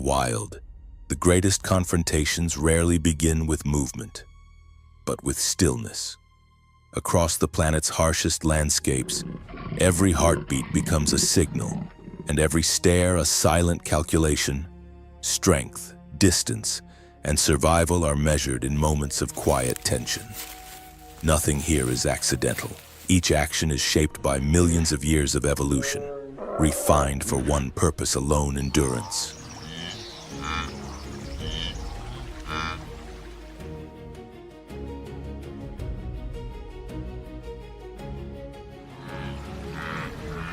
wild, the greatest confrontations rarely begin with movement, but with stillness. Across the planet's harshest landscapes, every heartbeat becomes a signal, and every stare a silent calculation. Strength, distance, and survival are measured in moments of quiet tension. Nothing here is accidental. Each action is shaped by millions of years of evolution, refined for one purpose alone: endurance.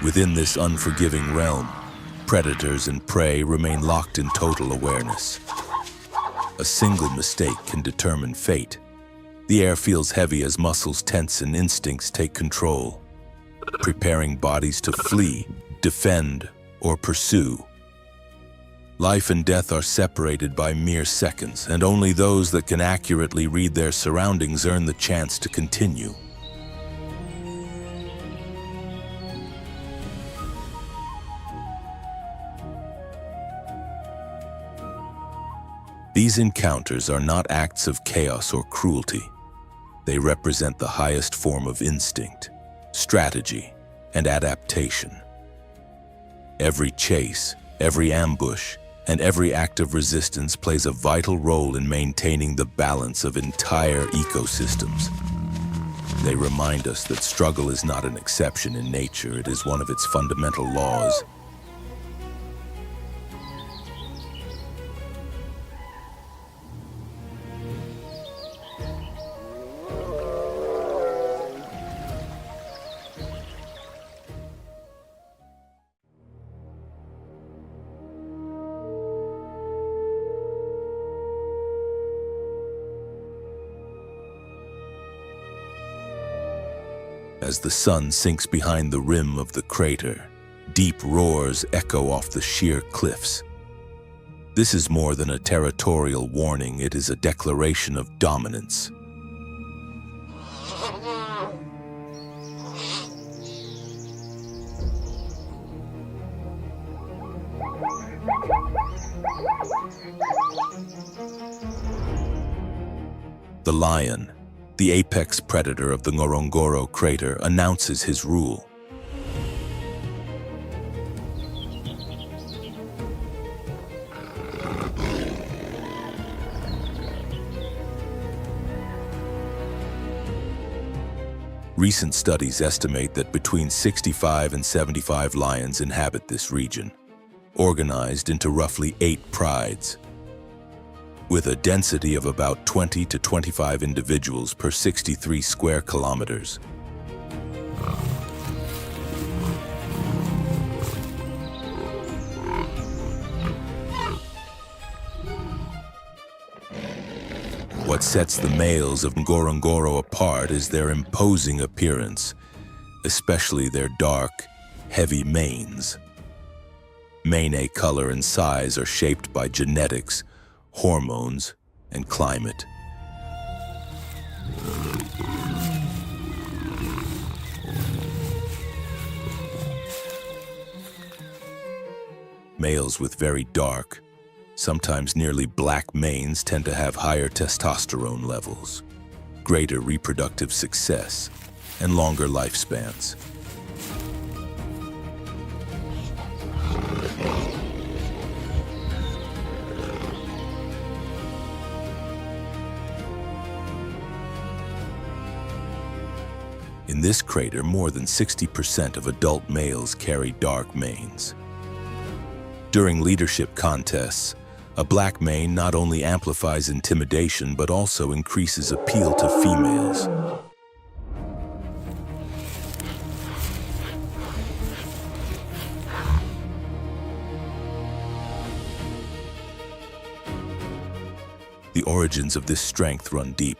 Within this unforgiving realm, predators and prey remain locked in total awareness. A single mistake can determine fate. The air feels heavy as muscles tense and instincts take control, preparing bodies to flee, defend, or pursue. Life and death are separated by mere seconds, and only those that can accurately read their surroundings earn the chance to continue. These encounters are not acts of chaos or cruelty. They represent the highest form of instinct, strategy, and adaptation. Every chase, every ambush, and every act of resistance plays a vital role in maintaining the balance of entire ecosystems. They remind us that struggle is not an exception in nature, it is one of its fundamental laws. As the sun sinks behind the rim of the crater, deep roars echo off the sheer cliffs. This is more than a territorial warning, it is a declaration of dominance. The lion, the apex predator of the Ngorongoro crater, announces his rule. Recent studies estimate that between 65 and 75 lions inhabit this region, organized into roughly 8 prides. With a density of about 20 to 25 individuals per 63 square kilometers. What sets the males of Ngorongoro apart is their imposing appearance, especially their dark, heavy manes. Mane color and size are shaped by genetics, hormones, and climate. Males with very dark, sometimes nearly black manes tend to have higher testosterone levels, greater reproductive success, and longer lifespans. In this crater, more than 60% of adult males carry dark manes. During leadership contests, a black mane not only amplifies intimidation but also increases appeal to females. The origins of this strength run deep.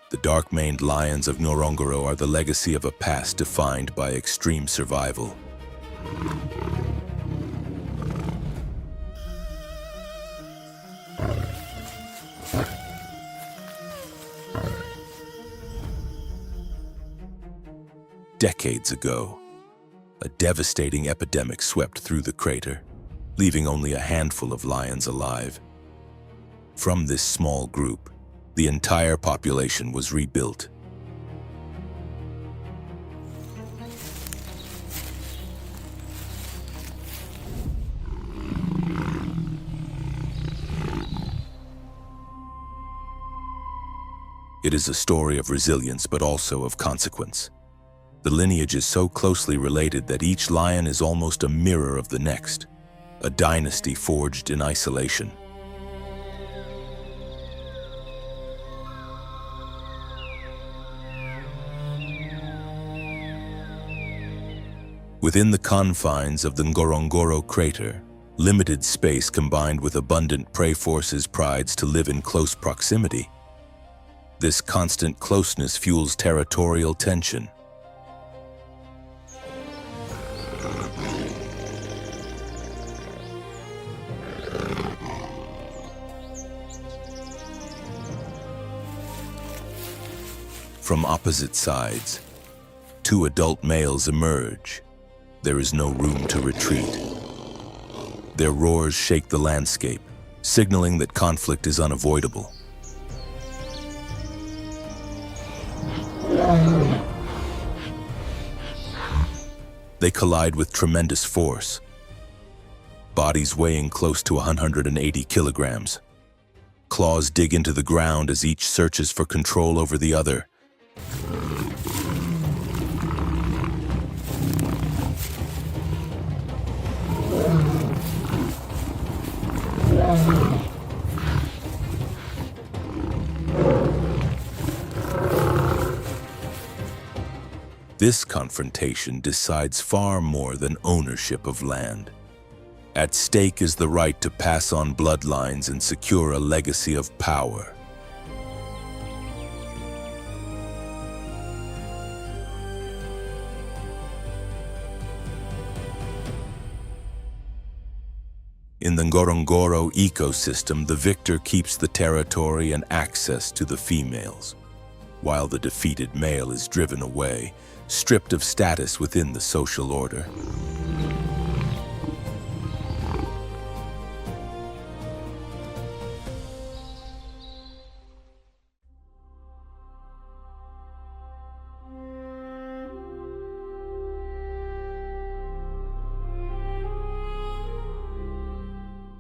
The dark-maned lions of Ngorongoro are the legacy of a past defined by extreme survival. Decades ago, a devastating epidemic swept through the crater, leaving only a handful of lions alive. From this small group, the entire population was rebuilt. It is a story of resilience, but also of consequence. The lineage is so closely related that each lion is almost a mirror of the next, a dynasty forged in isolation. Within the confines of the Ngorongoro crater, limited space combined with abundant prey forces prides to live in close proximity. This constant closeness fuels territorial tension. From opposite sides, two adult males emerge. There is no room to retreat. Their roars shake the landscape, signaling that conflict is unavoidable. They collide with tremendous force, bodies weighing close to 180 kilograms. Claws dig into the ground as each searches for control over the other. This confrontation decides far more than ownership of land. At stake is the right to pass on bloodlines and secure a legacy of power. In the Ngorongoro ecosystem, the victor keeps the territory and access to the females, while the defeated male is driven away, stripped of status within the social order.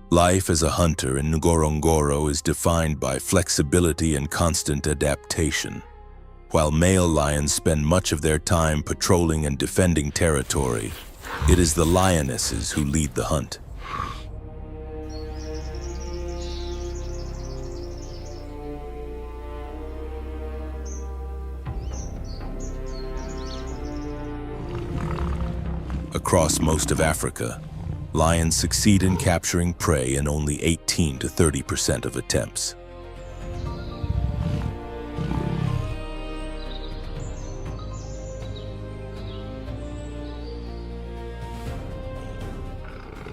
Life as a hunter in Ngorongoro is defined by flexibility and constant adaptation. While male lions spend much of their time patrolling and defending territory, it is the lionesses who lead the hunt. Across most of Africa, lions succeed in capturing prey in only 18 to 30% of attempts.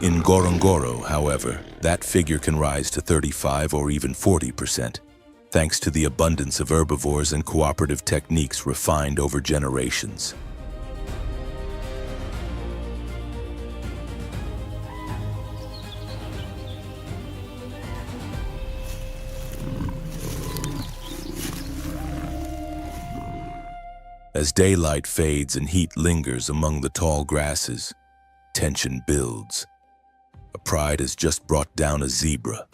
In Ngorongoro, however, that figure can rise to 35 or even 40%, thanks to the abundance of herbivores and cooperative techniques refined over generations. As daylight fades and heat lingers among the tall grasses, tension builds. A pride has just brought down a zebra.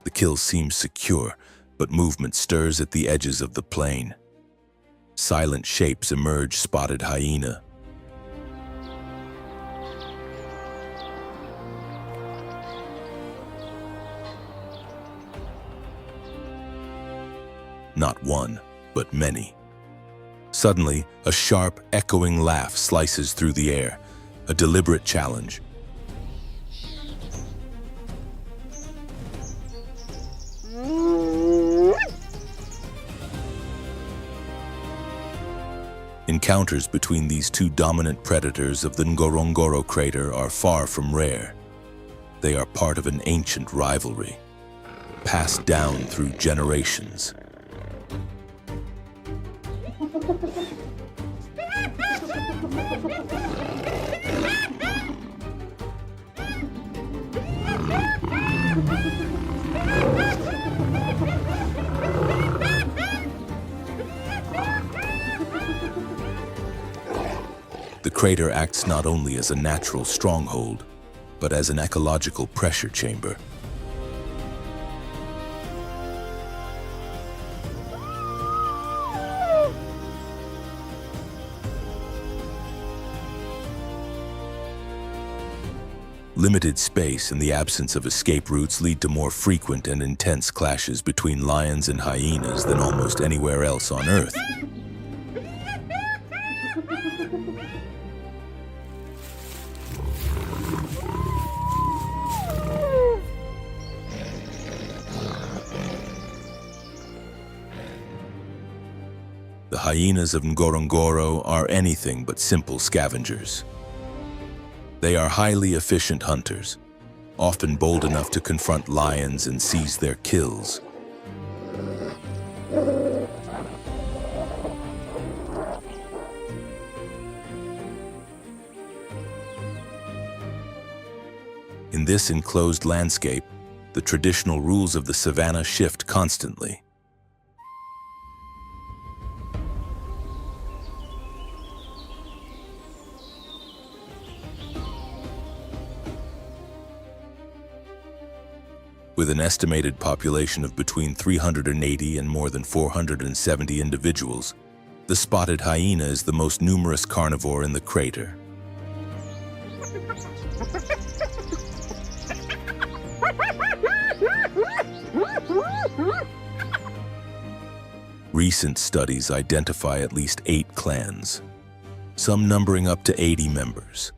The kill seems secure, but movement stirs at the edges of the plain. Silent shapes emerge, spotted hyena. Not one, but many. Suddenly, a sharp, echoing laugh slices through the air, a deliberate challenge. In Encounters between these two dominant predators of the Ngorongoro crater are far from rare. They are part of an ancient rivalry, passed down through generations. The crater acts not only as a natural stronghold, but as an ecological pressure chamber. Limited space and the absence of escape routes lead to more frequent and intense clashes between lions and hyenas than almost anywhere else on Earth. The hyenas of Ngorongoro are anything but simple scavengers. They are highly efficient hunters, often bold enough to confront lions and seize their kills. In this enclosed landscape, the traditional rules of the savanna shift constantly. With an estimated population of between 380 and more than 470 individuals, the spotted hyena is the most numerous carnivore in the crater. Recent studies identify at least 8 clans, some numbering up to 80 members,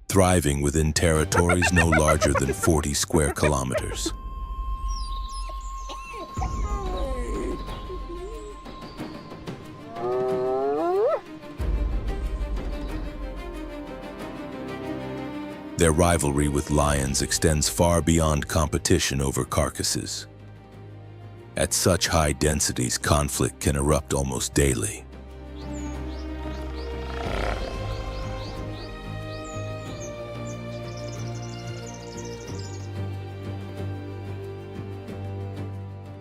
thriving within territories no larger than 40 square kilometers. Their rivalry with lions extends far beyond competition over carcasses. At such high densities, conflict can erupt almost daily.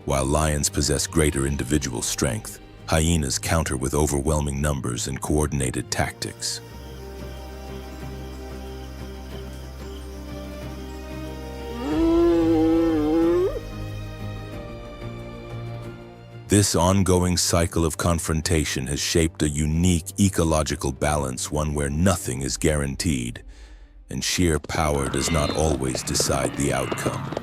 While lions possess greater individual strength, hyenas counter with overwhelming numbers and coordinated tactics. This ongoing cycle of confrontation has shaped a unique ecological balance, one where nothing is guaranteed, and sheer power does not always decide the outcome.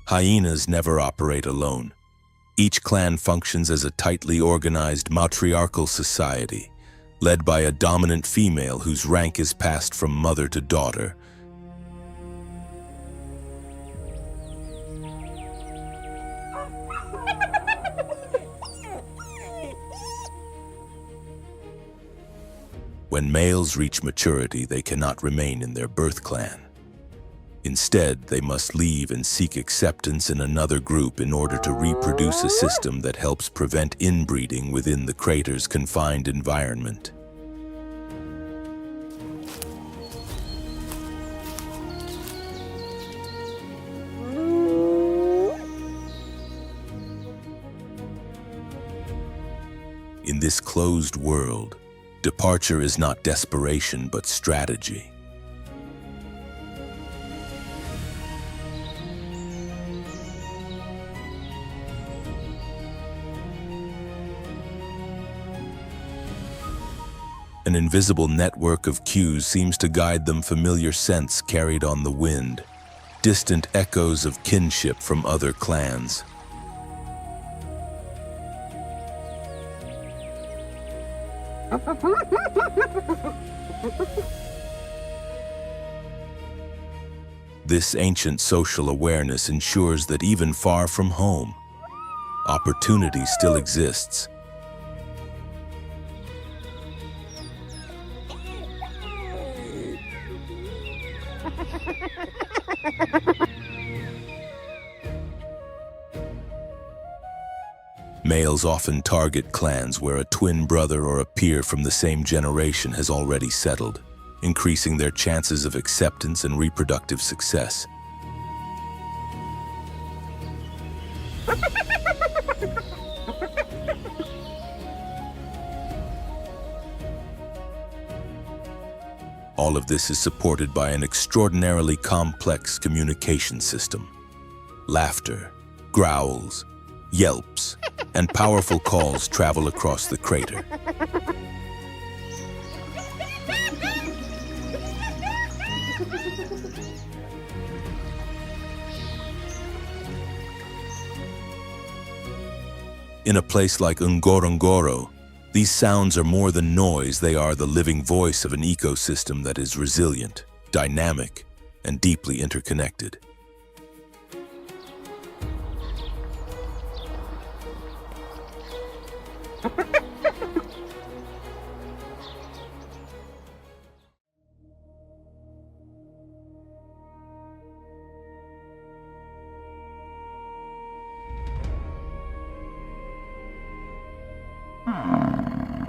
Hyenas never operate alone. Each clan functions as a tightly organized matriarchal society, led by a dominant female whose rank is passed from mother to daughter. When males reach maturity, they cannot remain in their birth clan. Instead, they must leave and seek acceptance in another group in order to reproduce a system that helps prevent inbreeding within the crater's confined environment. In this closed world, departure is not desperation but strategy. An invisible network of cues seems to guide them, familiar scents carried on the wind, distant echoes of kinship from other clans. This ancient social awareness ensures that even far from home, opportunity still exists. Males often target clans where a twin brother or a peer from the same generation has already settled, increasing their chances of acceptance and reproductive success. All of this is supported by an extraordinarily complex communication system. Laughter, growls, yelps, and powerful calls travel across the crater. In a place like Ngorongoro, these sounds are more than noise, they are the living voice of an ecosystem that is resilient, dynamic, and deeply interconnected.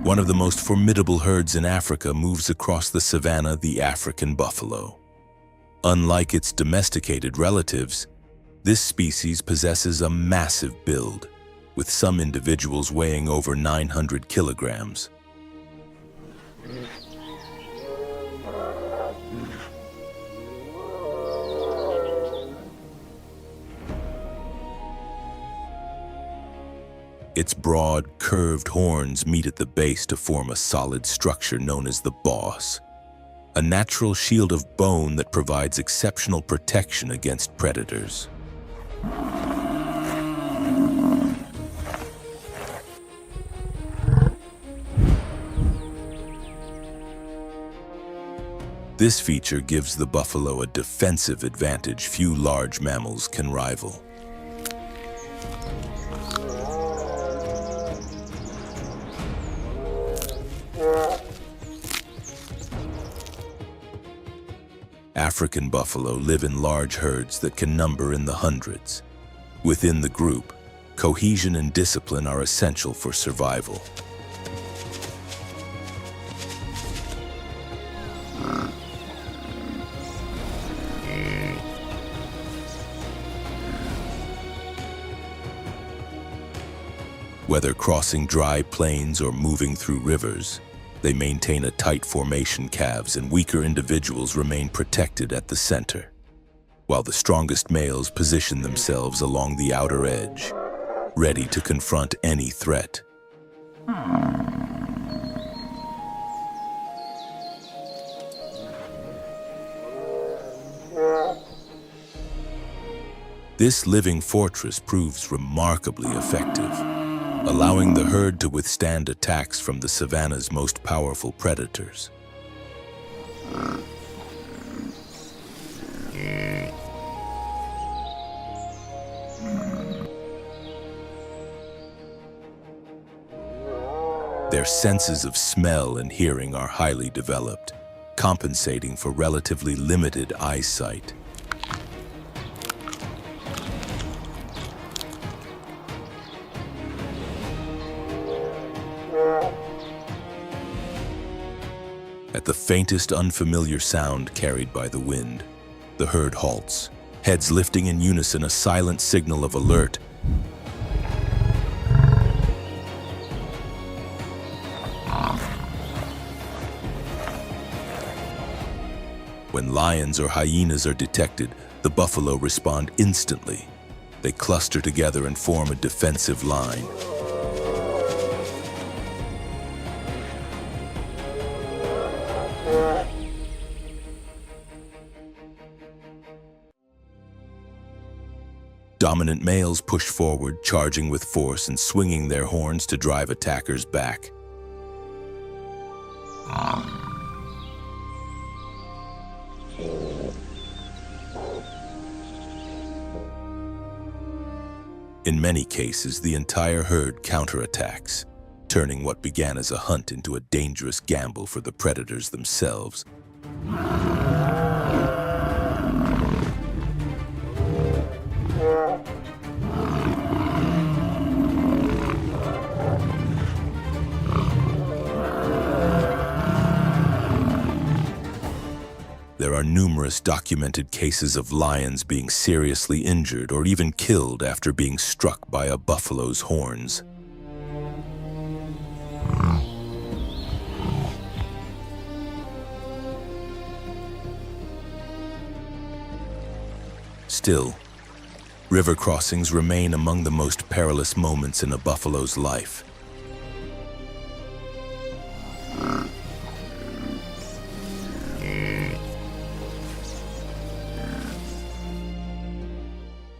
One of the most formidable herds in Africa moves across the savanna, the African buffalo. Unlike its domesticated relatives, this species possesses a massive build, with some individuals weighing over 900 kilograms. Its broad, curved horns meet at the base to form a solid structure known as the boss, a natural shield of bone that provides exceptional protection against predators. This feature gives the buffalo a defensive advantage few large mammals can rival. African buffalo live in large herds that can number in the hundreds. Within the group, cohesion and discipline are essential for survival. Whether crossing dry plains or moving through rivers, they maintain a tight formation. Calves and weaker individuals remain protected at the center, while the strongest males position themselves along the outer edge, ready to confront any threat. This living fortress proves remarkably effective, allowing the herd to withstand attacks from the savanna's most powerful predators. Their senses of smell and hearing are highly developed, compensating for relatively limited eyesight. At the faintest unfamiliar sound carried by the wind, the herd halts, heads lifting in unison, a silent signal of alert. When lions or hyenas are detected, the buffalo respond instantly. They cluster together and form a defensive line. Dominant males push forward, charging with force and swinging their horns to drive attackers back. In many cases, the entire herd counterattacks, turning what began as a hunt into a dangerous gamble for the predators themselves. There are numerous documented cases of lions being seriously injured or even killed after being struck by a buffalo's horns. Still, river crossings remain among the most perilous moments in a buffalo's life.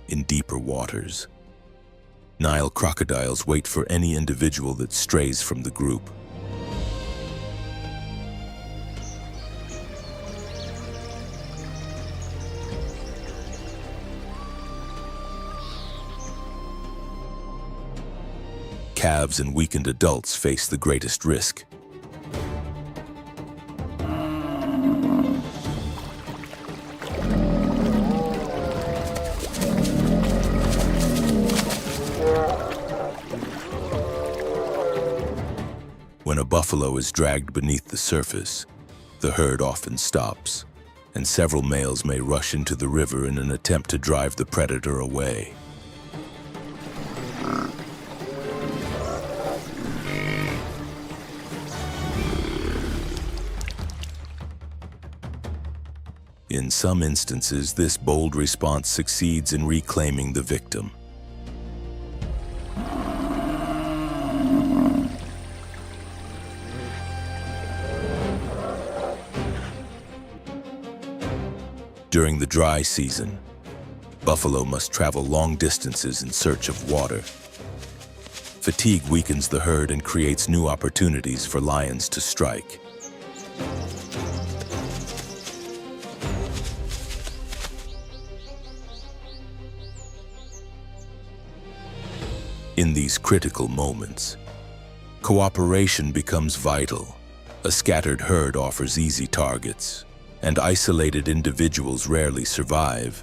In deeper waters, Nile crocodiles wait for any individual that strays from the group. Calves and weakened adults face the greatest risk. When a buffalo is dragged beneath the surface, the herd often stops, and several males may rush into the river in an attempt to drive the predator away. In some instances, this bold response succeeds in reclaiming the victim. During the dry season, buffalo must travel long distances in search of water. Fatigue weakens the herd and creates new opportunities for lions to strike. In these critical moments, cooperation becomes vital. A scattered herd offers easy targets, and isolated individuals rarely survive.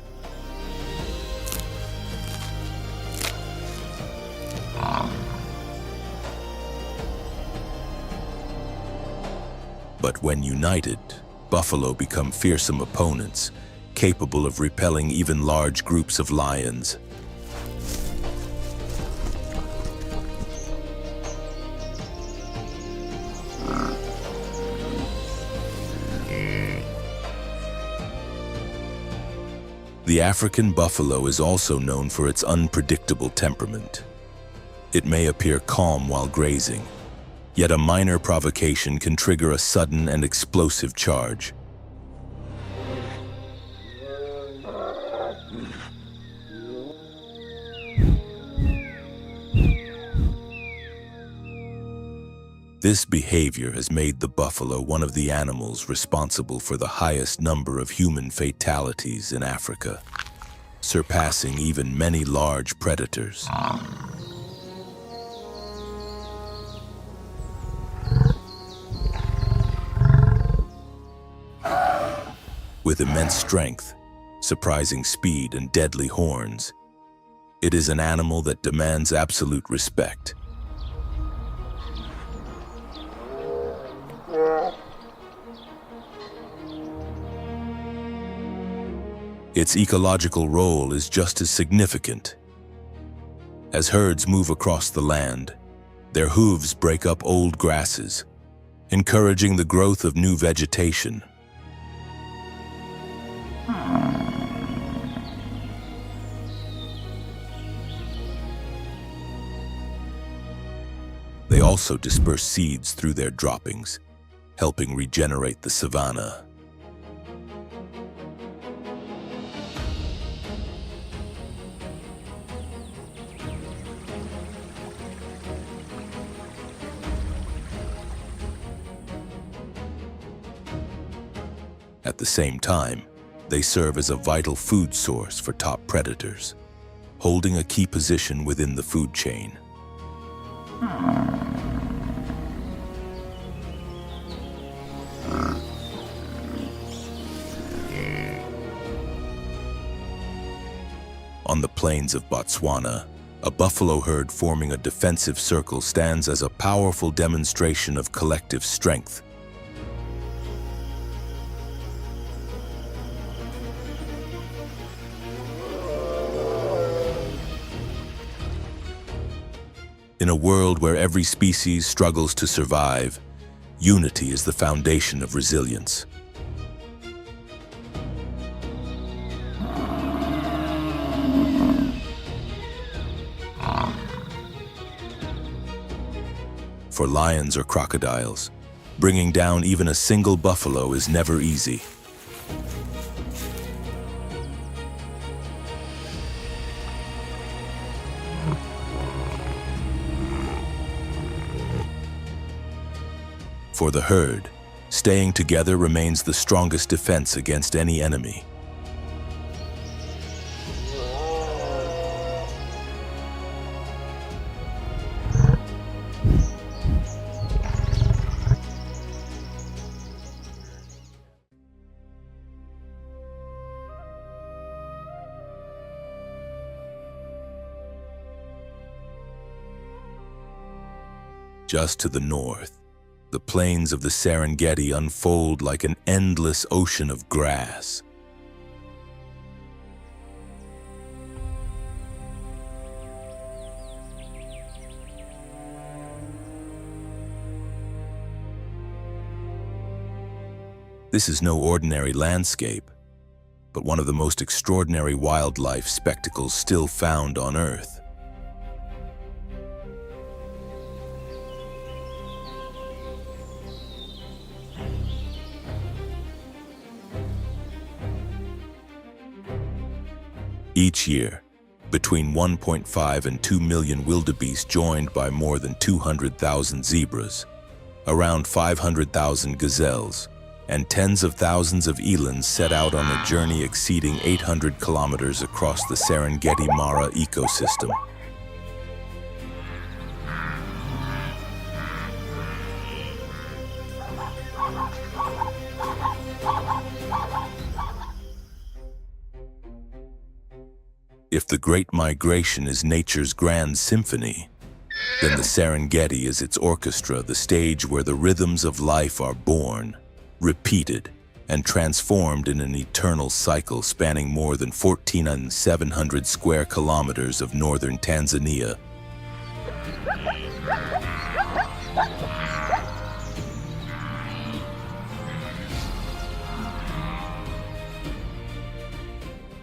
But when united, buffalo become fearsome opponents, capable of repelling even large groups of lions. The African buffalo is also known for its unpredictable temperament. It may appear calm while grazing, yet a minor provocation can trigger a sudden and explosive charge. This behavior has made the buffalo one of the animals responsible for the highest number of human fatalities in Africa, surpassing even many large predators. With immense strength, surprising speed, and deadly horns, it is an animal that demands absolute respect. Its ecological role is just as significant. As herds move across the land, their hooves break up old grasses, encouraging the growth of new vegetation. They also disperse seeds through their droppings, helping regenerate the savanna. At the same time, they serve as a vital food source for top predators. holding a key position within the food chain. On the plains of Botswana, a buffalo herd forming a defensive circle stands as a powerful demonstration of collective strength. In a world where every species struggles to survive, unity is the foundation of resilience. For lions or crocodiles, bringing down even a single buffalo is never easy. For the herd, staying together remains the strongest defense against any enemy. Just to the north, the plains of the Serengeti unfold like an endless ocean of grass. This is no ordinary landscape, but one of the most extraordinary wildlife spectacles still found on Earth. Each year, between 1.5 and 2 million wildebeest joined by more than 200,000 zebras, around 500,000 gazelles, and tens of thousands of elands set out on a journey exceeding 800 kilometers across the Serengeti Mara ecosystem. If the Great Migration is nature's grand symphony, then the Serengeti is its orchestra, the stage where the rhythms of life are born, repeated, and transformed in an eternal cycle spanning more than 14,700 square kilometers of northern Tanzania.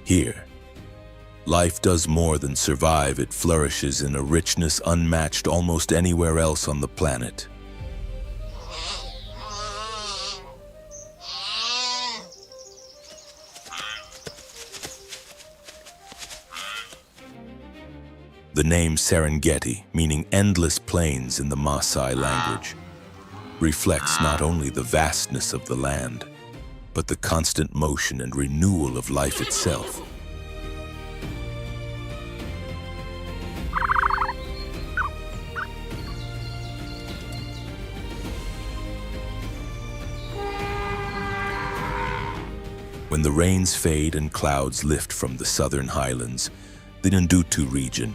Here, life does more than survive, it flourishes in a richness unmatched almost anywhere else on the planet. The name Serengeti, meaning endless plains in the Maasai language, reflects not only the vastness of the land, but the constant motion and renewal of life itself. When the rains fade and clouds lift from the southern highlands, the Ndutu region,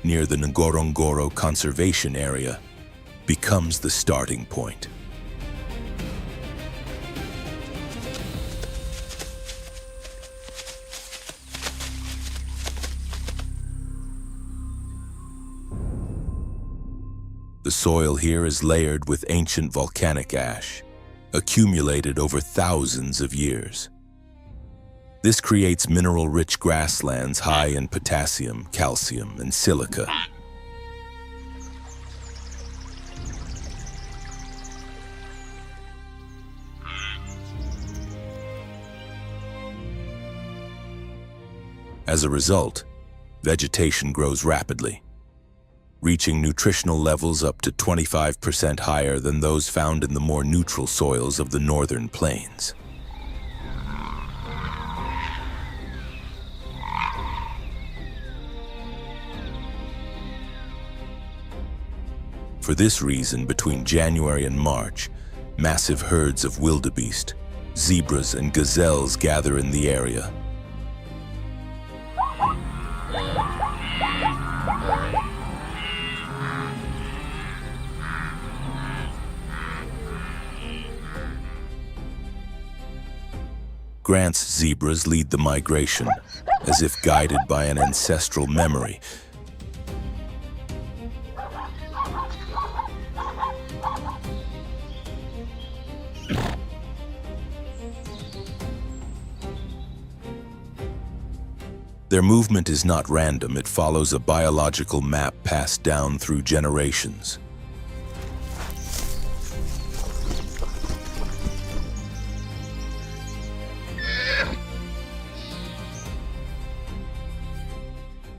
near the Ngorongoro Conservation Area, becomes the starting point. The soil here is layered with ancient volcanic ash, accumulated over thousands of years. This creates mineral-rich grasslands high in potassium, calcium, and silica. As a result, vegetation grows rapidly, reaching nutritional levels up to 25% higher than those found in the more neutral soils of the northern plains. For this reason, between January and March, massive herds of wildebeest, zebras, and gazelles gather in the area. Grant's zebras lead the migration, as if guided by an ancestral memory. Their movement is not random, it follows a biological map passed down through generations.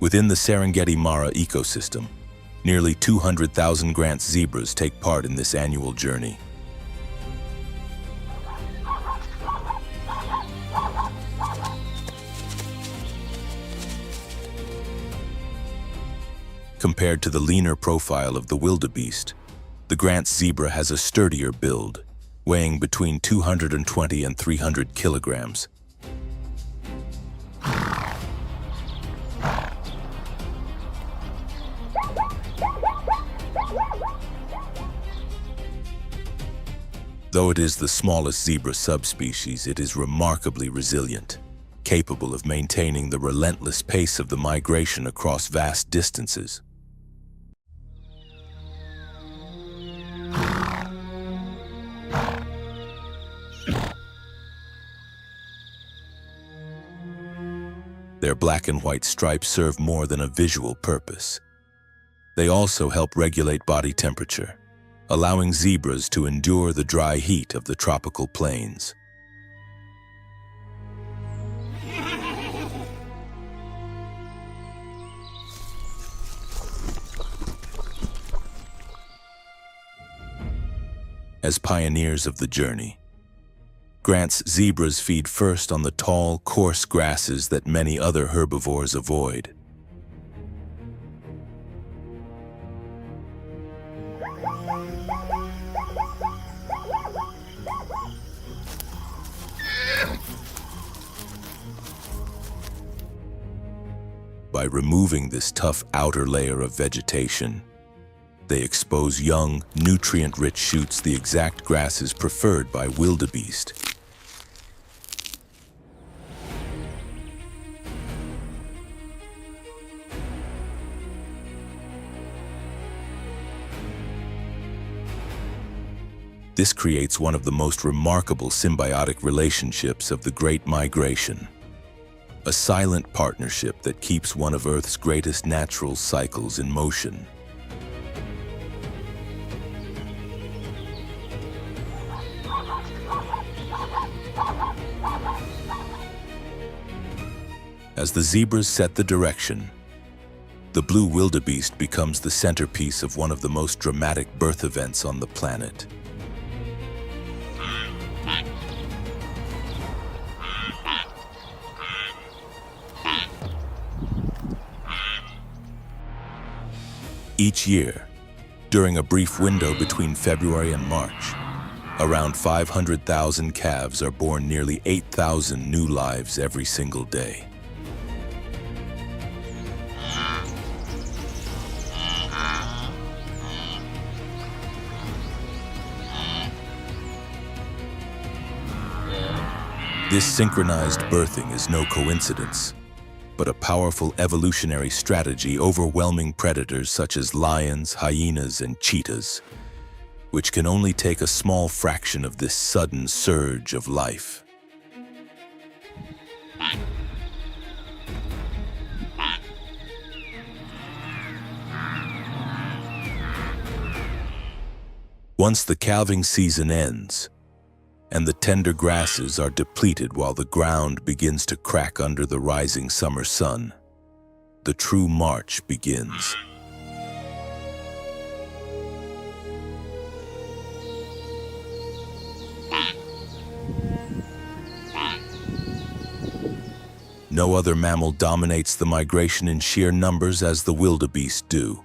Within the Serengeti Mara ecosystem, nearly 200,000 Grant's zebras take part in this annual journey. Compared to the leaner profile of the wildebeest, the Grant's zebra has a sturdier build, weighing between 220 and 300 kilograms. Though it is the smallest zebra subspecies, it is remarkably resilient, capable of maintaining the relentless pace of the migration across vast distances. Their black and white stripes serve more than a visual purpose. They also help regulate body temperature, allowing zebras to endure the dry heat of the tropical plains. As pioneers of the journey, Grant's zebras feed first on the tall, coarse grasses that many other herbivores avoid. By removing this tough outer layer of vegetation, they expose young, nutrient-rich shoots, the exact grasses preferred by wildebeest. This creates one of the most remarkable symbiotic relationships of the Great Migration. A silent partnership that keeps one of Earth's greatest natural cycles in motion. As the zebras set the direction, the blue wildebeest becomes the centerpiece of one of the most dramatic birth events on the planet. Each year, during a brief window between February and March, around 500,000 calves are born, nearly 8,000 new lives every single day. This synchronized birthing is no coincidence, but a powerful evolutionary strategy overwhelming predators such as lions, hyenas, and cheetahs, which can only take a small fraction of this sudden surge of life. Once the calving season ends, and the tender grasses are depleted while the ground begins to crack under the rising summer sun, the true march begins. No other mammal dominates the migration in sheer numbers as the wildebeest do.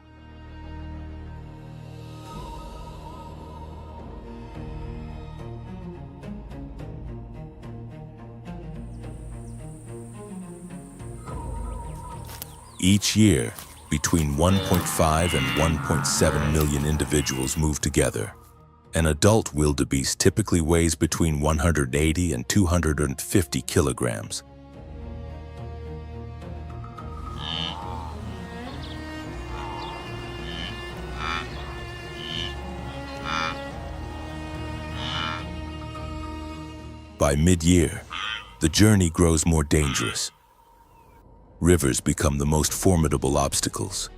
Each year, between 1.5 and 1.7 million individuals move together. An adult wildebeest typically weighs between 180 and 250 kilograms. By mid-year, the journey grows more dangerous. Rivers become the most formidable obstacles.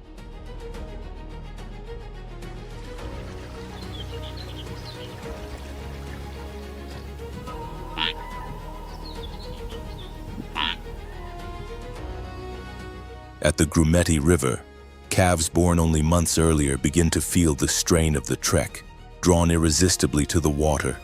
At the Grumeti River, calves born only months earlier begin to feel the strain of the trek, drawn irresistibly to the water.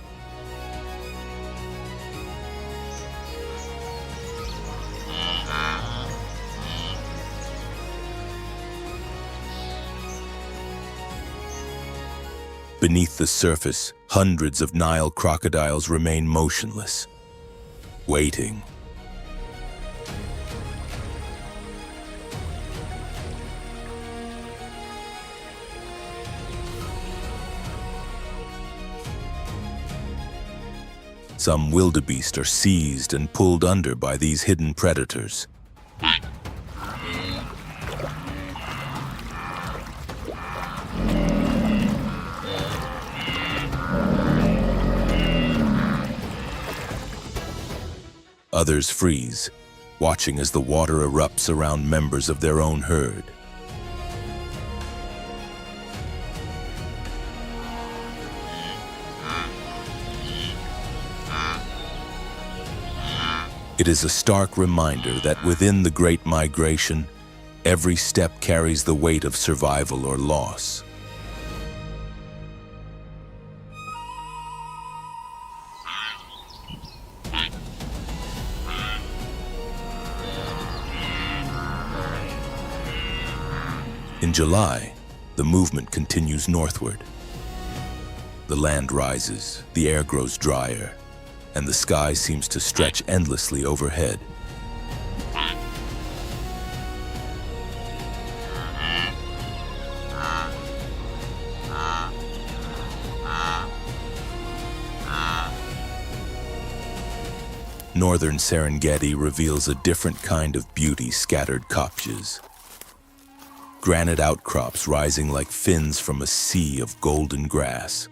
Beneath the surface, hundreds of Nile crocodiles remain motionless, waiting. Some wildebeest are seized and pulled under by these hidden predators. Others freeze, watching as the water erupts around members of their own herd. It is a stark reminder that within the Great Migration, every step carries the weight of survival or loss. In July, the movement continues northward. The land rises, the air grows drier, and the sky seems to stretch endlessly overhead. Northern Serengeti reveals a different kind of beauty, scattered kopjes. Granite outcrops rising like fins from a sea of golden grass.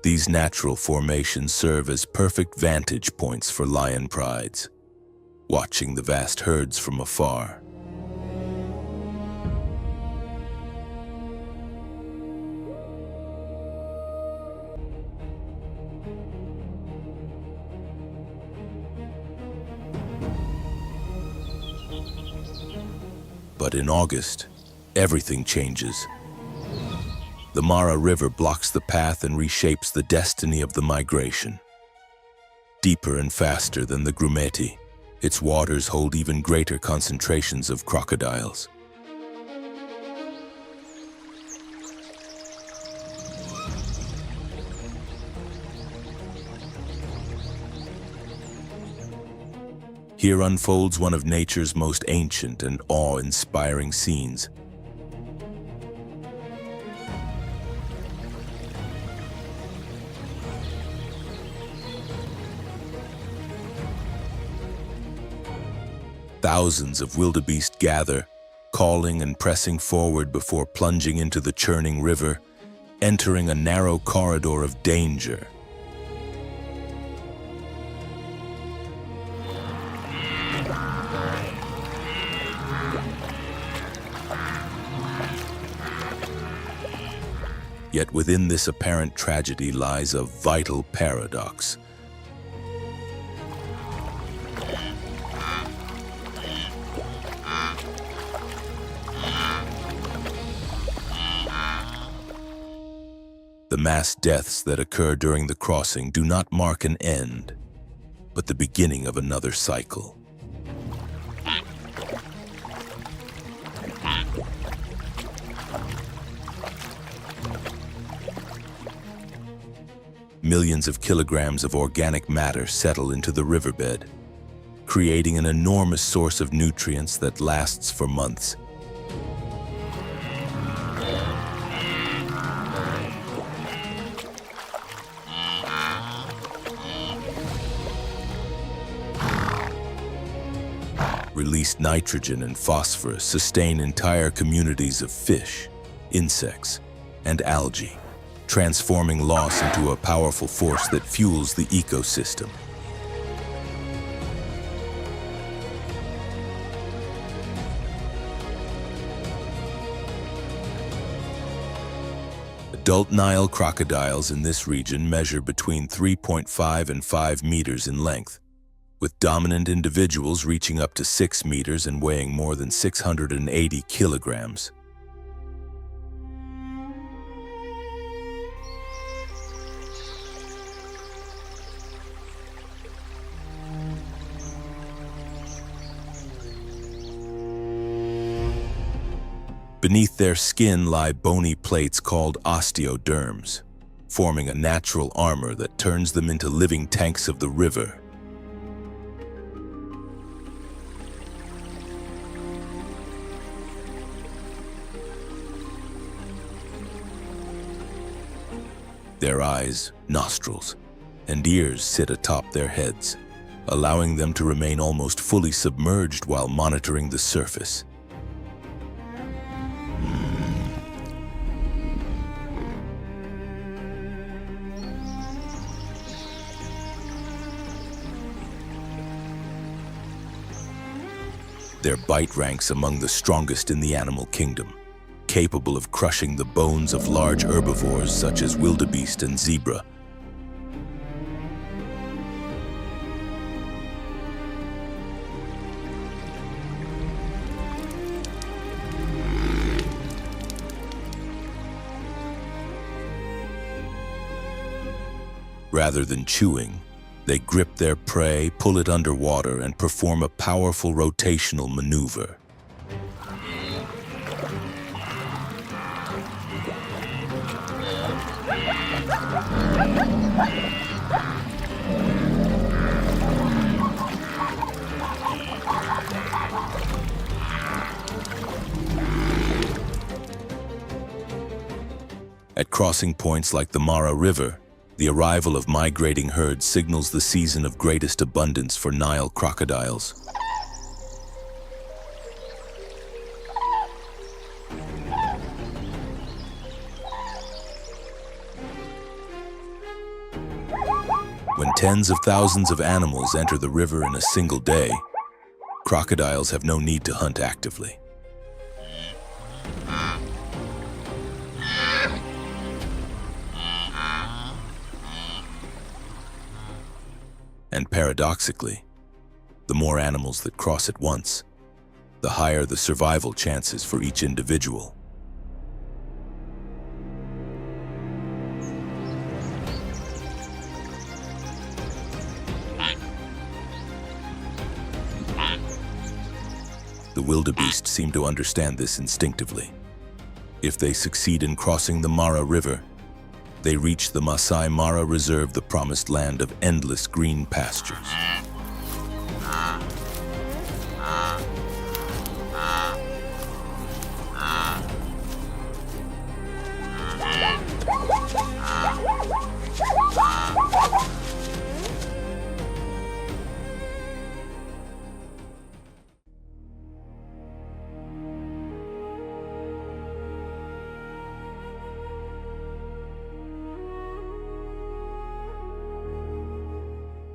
These natural formations serve as perfect vantage points for lion prides, watching the vast herds from afar. But in August, everything changes. The Mara River blocks the path and reshapes the destiny of the migration. Deeper and faster than the Grumeti, its waters hold even greater concentrations of crocodiles. Here unfolds one of nature's most ancient and awe-inspiring scenes. Thousands of wildebeest gather, calling and pressing forward before plunging into the churning river, entering a narrow corridor of danger. Yet within this apparent tragedy lies a vital paradox. The mass deaths that occur during the crossing do not mark an end, but the beginning of another cycle. millions of kilograms of organic matter settle into the riverbed, creating an enormous source of nutrients that lasts for months. Released nitrogen and phosphorus sustain entire communities of fish, insects, and algae, transforming loss into a powerful force that fuels the ecosystem. Adult Nile crocodiles in this region measure between 3.5 and 5 meters in length, with dominant individuals reaching up to 6 meters and weighing more than 680 kilograms. Beneath their skin lie bony plates called osteoderms, forming a natural armor that turns them into living tanks of the river. Their eyes, nostrils, and ears sit atop their heads, allowing them to remain almost fully submerged while monitoring the surface. Their bite ranks among the strongest in the animal kingdom, capable of crushing the bones of large herbivores such as wildebeest and zebra. Rather than chewing, they grip their prey, pull it underwater, and perform a powerful rotational maneuver. At crossing points like the Mara River, the arrival of migrating herds signals the season of greatest abundance for Nile crocodiles. When tens of thousands of animals enter the river in a single day, crocodiles have no need to hunt actively. And paradoxically, the more animals that cross at once, the higher the survival chances for each individual. The wildebeest seem to understand this instinctively. If they succeed in crossing the Mara River, they reach the Masai Mara Reserve, the promised land of endless green pastures.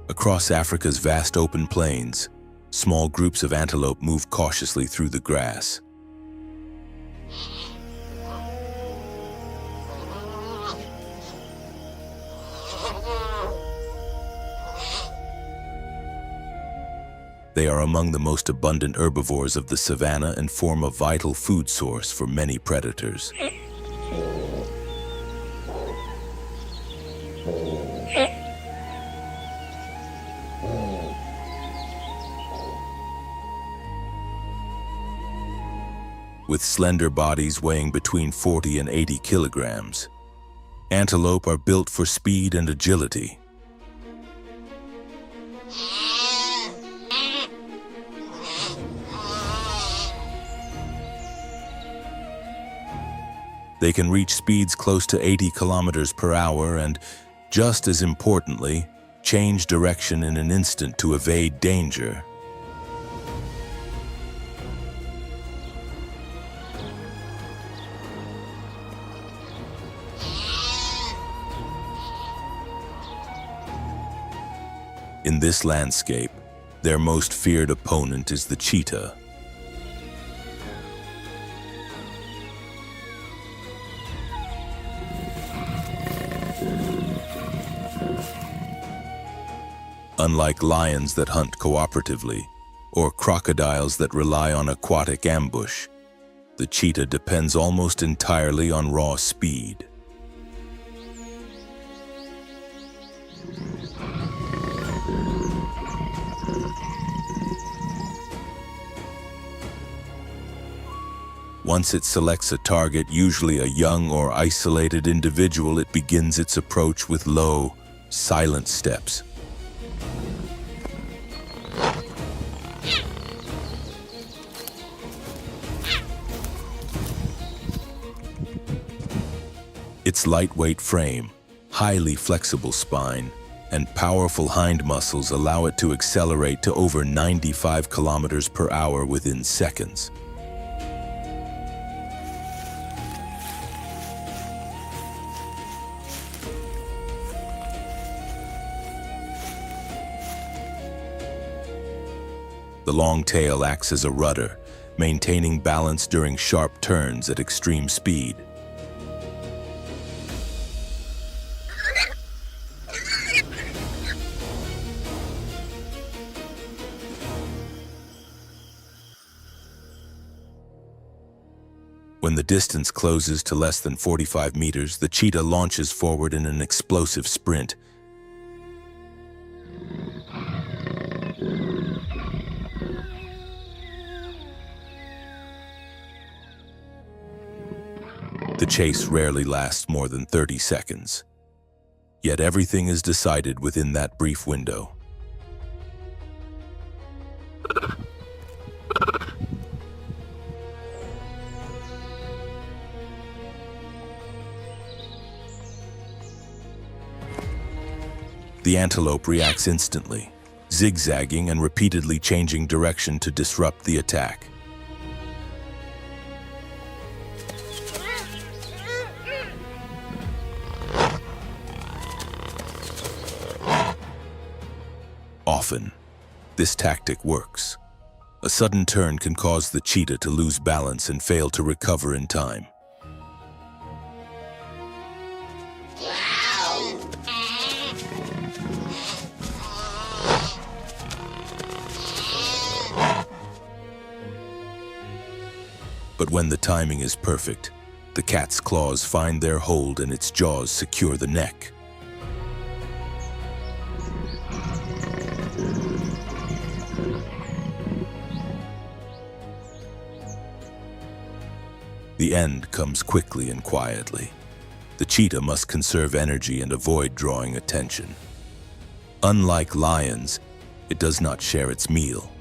Across Africa's vast open plains, small groups of antelope move cautiously through the grass. They are among the most abundant herbivores of the savanna and form a vital food source for many predators. With slender bodies weighing between 40 and 80 kilograms, Antelope are built for speed and agility. They can reach speeds close to 80 kilometers per hour and, just as importantly, change direction in an instant to evade danger. In this landscape, their most feared opponent is the cheetah. Unlike lions that hunt cooperatively, or crocodiles that rely on aquatic ambush, the cheetah depends almost entirely on raw speed. Once it selects a target, usually a young or isolated individual, it begins its approach with low, silent steps. Its lightweight frame, highly flexible spine, and powerful hind muscles allow it to accelerate to over 95 kilometers per hour within seconds. The long tail acts as a rudder, maintaining balance during sharp turns at extreme speed. When the distance closes to less than 45 meters, the cheetah launches forward in an explosive sprint. The chase rarely lasts more than 30 seconds. Yet everything is decided within that brief window. The antelope reacts instantly, zigzagging and repeatedly changing direction to disrupt the attack. Often, this tactic works. A sudden turn can cause the cheetah to lose balance and fail to recover in time. But when the timing is perfect, the cat's claws find their hold and its jaws secure the neck. The end comes quickly and quietly. The cheetah must conserve energy and avoid drawing attention. Unlike lions, it does not share its meal.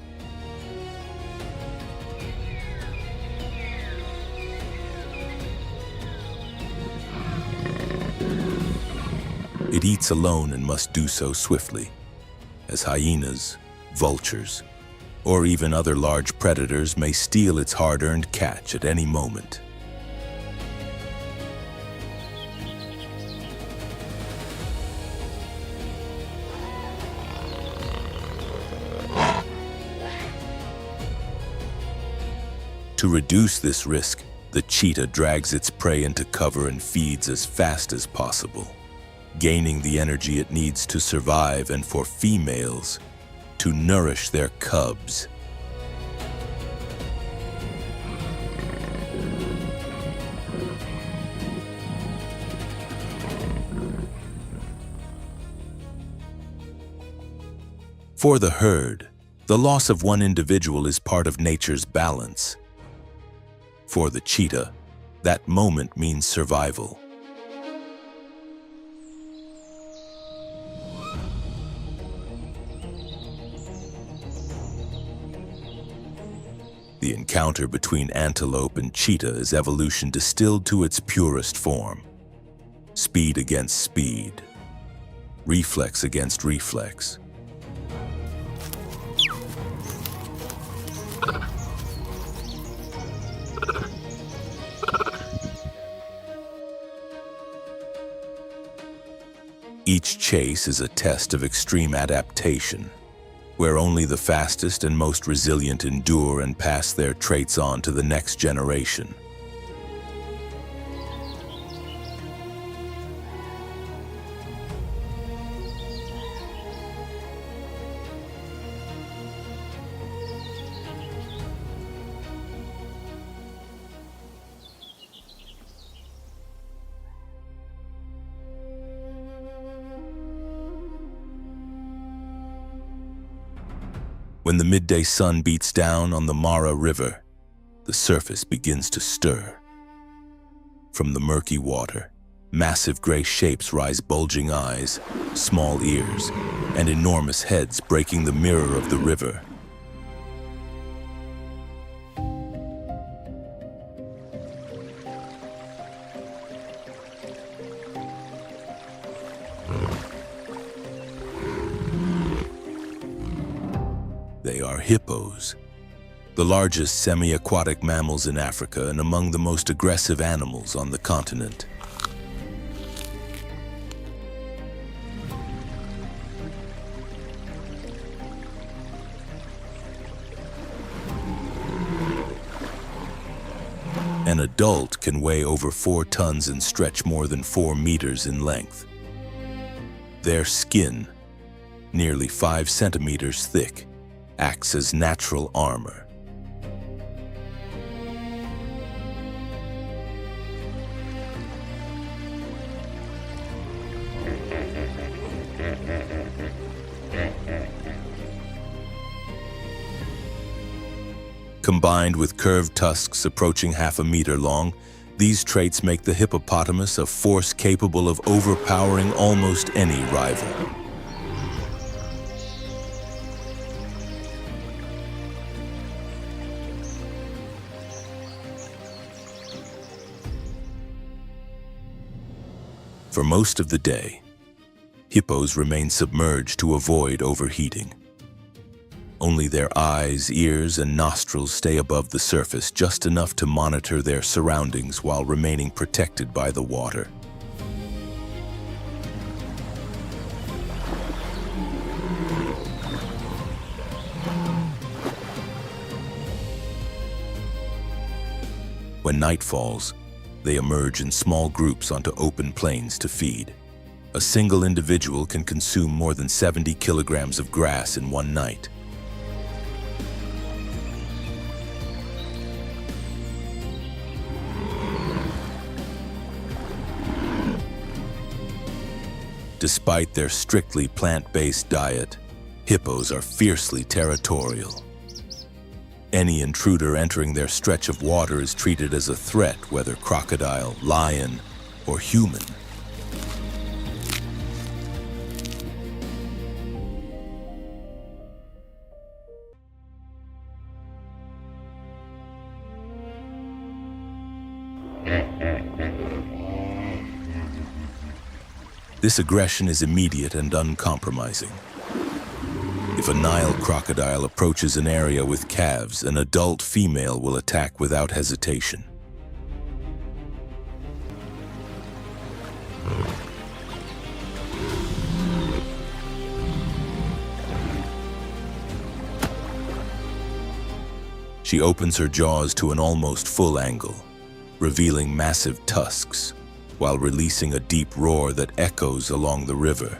It eats alone and must do so swiftly, as hyenas, vultures, or even other large predators may steal its hard-earned catch at any moment. To reduce this risk, the cheetah drags its prey into cover and feeds as fast as possible, gaining the energy it needs to survive and for females to nourish their cubs. For the herd, the loss of one individual is part of nature's balance. For the cheetah, that moment means survival. The encounter between antelope and cheetah is evolution distilled to its purest form. Speed against speed. Reflex against reflex. Each chase is a test of extreme adaptation, where only the fastest and most resilient endure and pass their traits on to the next generation. When the midday sun beats down on the Mara River, the surface begins to stir. From the murky water, massive gray shapes rise, bulging eyes, small ears, and enormous heads breaking the mirror of the river. They are hippos, the largest semi-aquatic mammals in Africa and among the most aggressive animals on the continent. An adult can weigh over 4 tons and stretch more than 4 meters in length. Their skin, nearly 5 centimeters thick, acts as natural armor. Combined with curved tusks approaching half a meter long, these traits make the hippopotamus a force capable of overpowering almost any rival. For most of the day, hippos remain submerged to avoid overheating. Only their eyes, ears, and nostrils stay above the surface, just enough to monitor their surroundings while remaining protected by the water. When night falls, they emerge in small groups onto open plains to feed. A single individual can consume more than 70 kilograms of grass in one night. Despite their strictly plant-based diet, hippos are fiercely territorial. Any intruder entering their stretch of water is treated as a threat, whether crocodile, lion, or human. This aggression is immediate and uncompromising. If a Nile crocodile approaches an area with calves, an adult female will attack without hesitation. She opens her jaws to an almost full angle, revealing massive tusks, while releasing a deep roar that echoes along the river.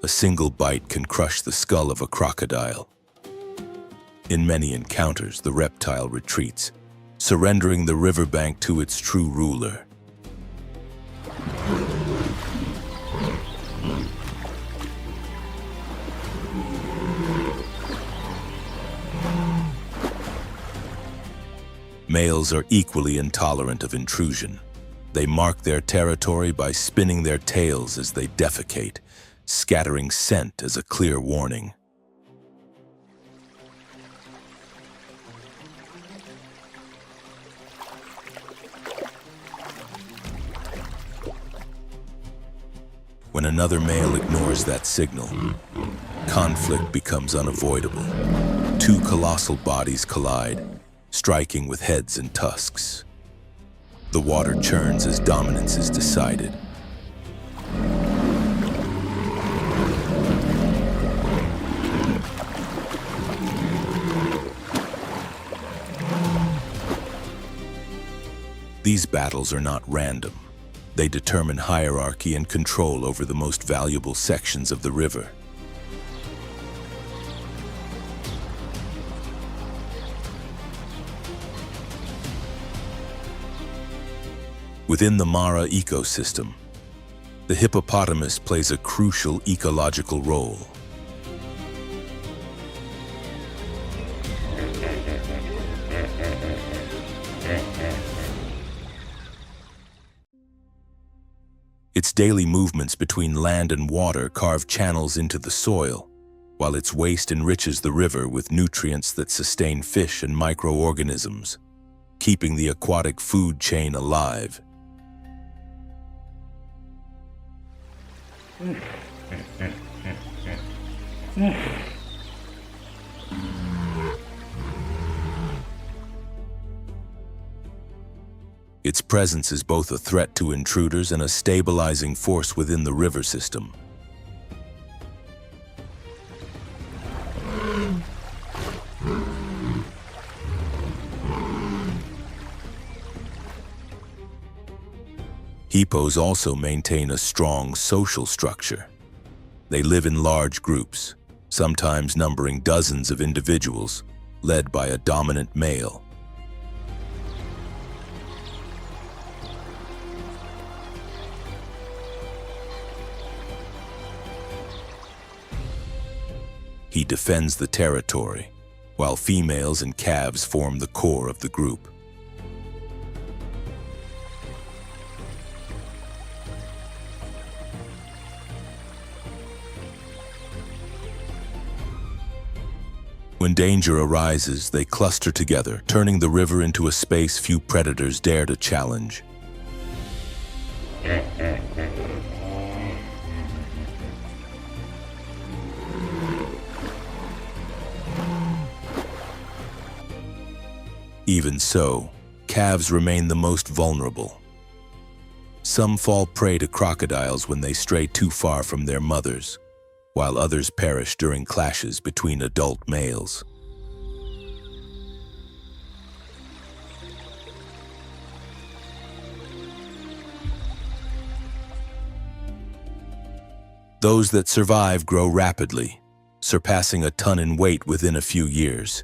A single bite can crush the skull of a crocodile. In many encounters, the reptile retreats, surrendering the riverbank to its true ruler. Males are equally intolerant of intrusion. They mark their territory by spinning their tails as they defecate, scattering scent as a clear warning. When another male ignores that signal, conflict becomes unavoidable. Two colossal bodies collide, striking with heads and tusks. The water churns as dominance is decided. These battles are not random. They determine hierarchy and control over the most valuable sections of the river. Within the Mara ecosystem, the hippopotamus plays a crucial ecological role. Its daily movements between land and water carve channels into the soil, while its waste enriches the river with nutrients that sustain fish and microorganisms, keeping the aquatic food chain alive. Its presence is both a threat to intruders and a stabilizing force within the river system. Hippos also maintain a strong social structure. They live in large groups, sometimes numbering dozens of individuals, led by a dominant male. He defends the territory, while females and calves form the core of the group. When danger arises, they cluster together, turning the river into a space few predators dare to challenge. Even so, calves remain the most vulnerable. Some fall prey to crocodiles when they stray too far from their mothers, while others perish during clashes between adult males. Those that survive grow rapidly, surpassing a ton in weight within a few years.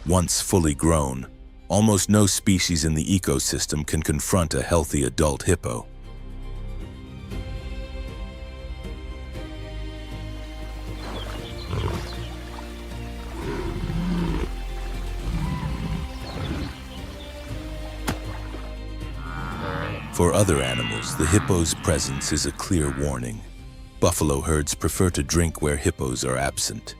Once fully grown, almost no species in the ecosystem can confront a healthy adult hippo. For other animals, the hippo's presence is a clear warning. Buffalo herds prefer to drink where hippos are absent,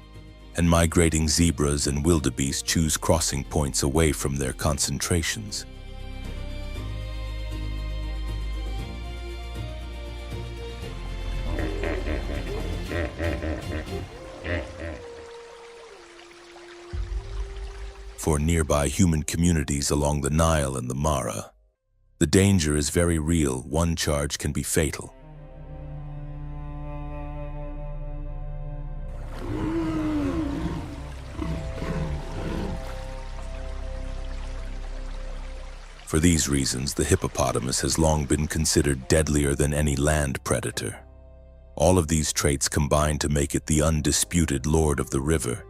and migrating zebras and wildebeest choose crossing points away from their concentrations. For nearby human communities along the Nile and the Mara, the danger is very real. One charge can be fatal. For these reasons, the hippopotamus has long been considered deadlier than any land predator. All of these traits combine to make it the undisputed lord of the river.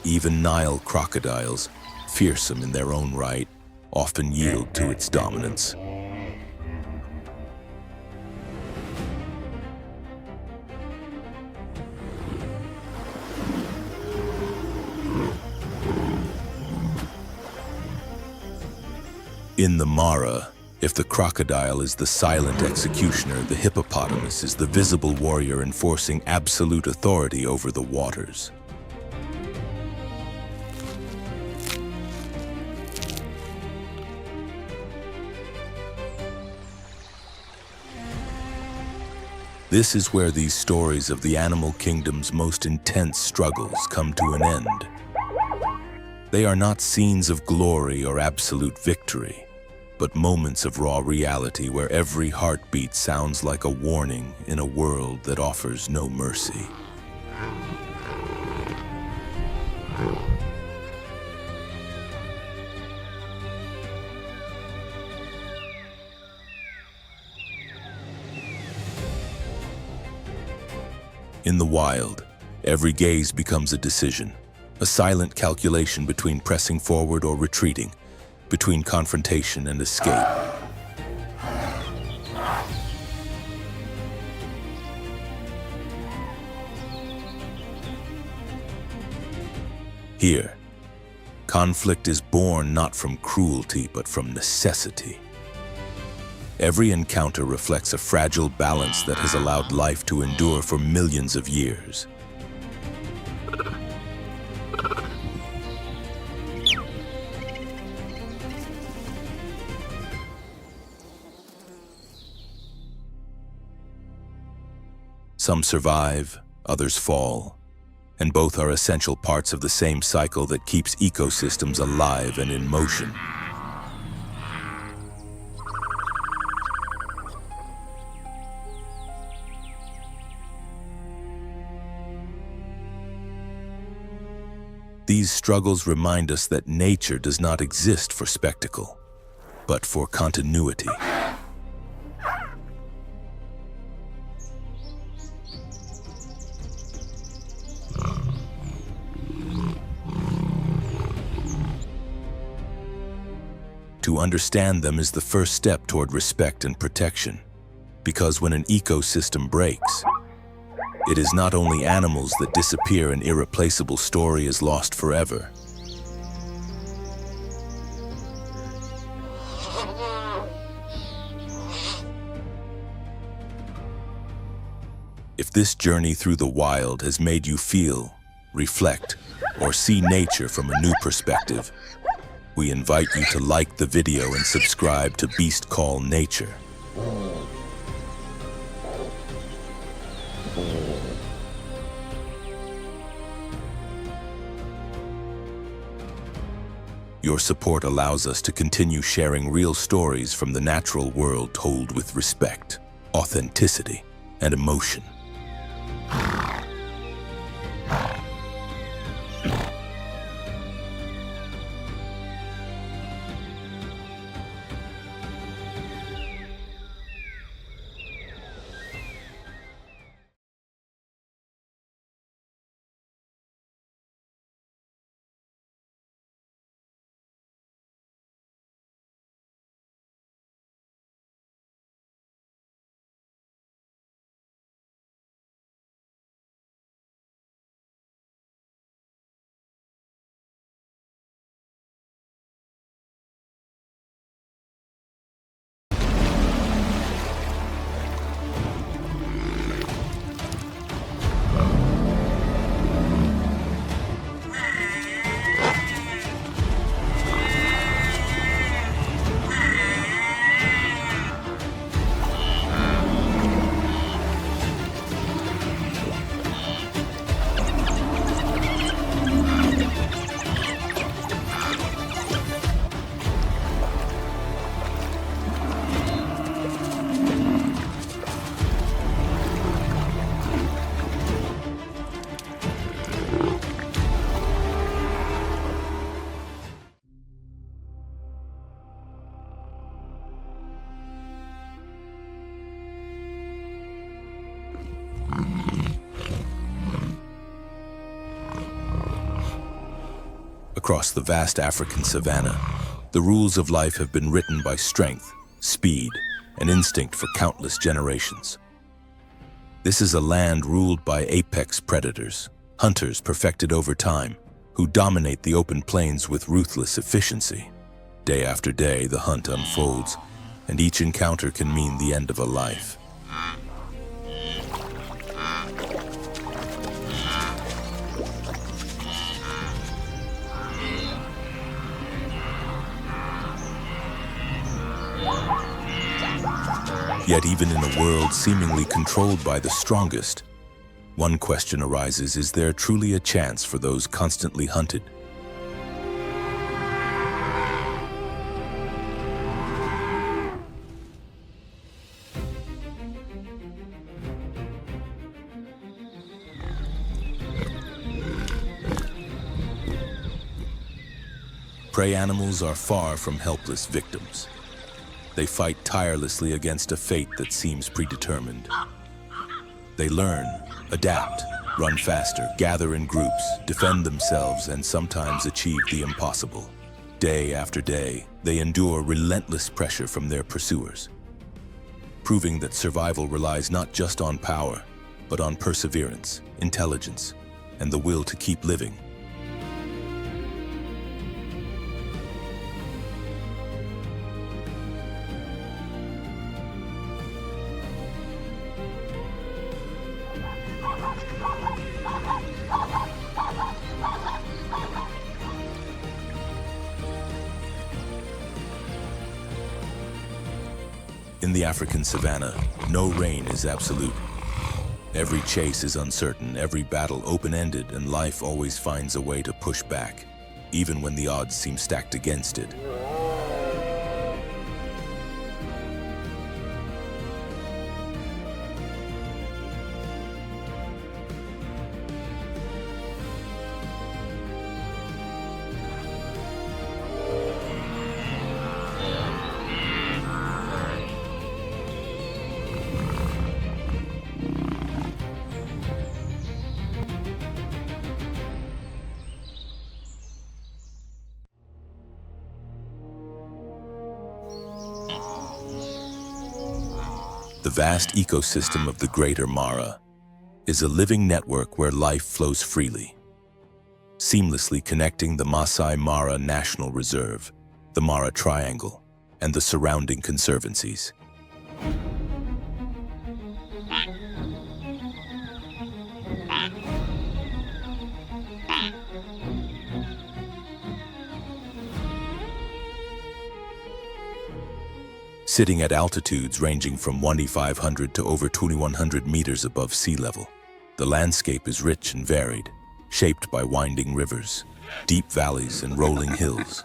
Even Nile crocodiles, fearsome in their own right, often yield to its dominance. In the Mara, if the crocodile is the silent executioner, the hippopotamus is the visible warrior enforcing absolute authority over the waters. This is where these stories of the animal kingdom's most intense struggles come to an end. They are not scenes of glory or absolute victory, but moments of raw reality where every heartbeat sounds like a warning in a world that offers no mercy. In the wild, every gaze becomes a decision, a silent calculation between pressing forward or retreating, between confrontation and escape. Here, conflict is born not from cruelty but from necessity. Every encounter reflects a fragile balance that has allowed life to endure for millions of years. Some survive, others fall, and both are essential parts of the same cycle that keeps ecosystems alive and in motion. These struggles remind us that nature does not exist for spectacle, but for continuity. To understand them is the first step toward respect and protection, because when an ecosystem breaks, it is not only animals that disappear, an irreplaceable story is lost forever. If this journey through the wild has made you feel, reflect, or see nature from a new perspective, we invite you to like the video and subscribe to Beast Call Nature. Your support allows us to continue sharing real stories from the natural world told with respect, authenticity, and emotion. Across the vast African savanna, the rules of life have been written by strength, speed, and instinct for countless generations. This is a land ruled by apex predators, hunters perfected over time, who dominate the open plains with ruthless efficiency. Day after day, the hunt unfolds, and each encounter can mean the end of a life. Yet even in a world seemingly controlled by the strongest, one question arises: is there truly a chance for those constantly hunted? Prey animals are far from helpless victims. They fight tirelessly against a fate that seems predetermined. They learn, adapt, run faster, gather in groups, defend themselves, and sometimes achieve the impossible. Day after day, they endure relentless pressure from their pursuers, proving that survival relies not just on power, but on perseverance, intelligence, and the will to keep living. In the African savanna, no reign is absolute. Every chase is uncertain, every battle open-ended, and life always finds a way to push back, even when the odds seem stacked against it. The vast ecosystem of the Greater Mara is a living network where life flows freely, seamlessly connecting the Masai Mara National Reserve, the Mara Triangle, and the surrounding conservancies. Sitting at altitudes ranging from 1,500 to over 2,100 meters above sea level, the landscape is rich and varied, shaped by winding rivers, deep valleys, and rolling hills.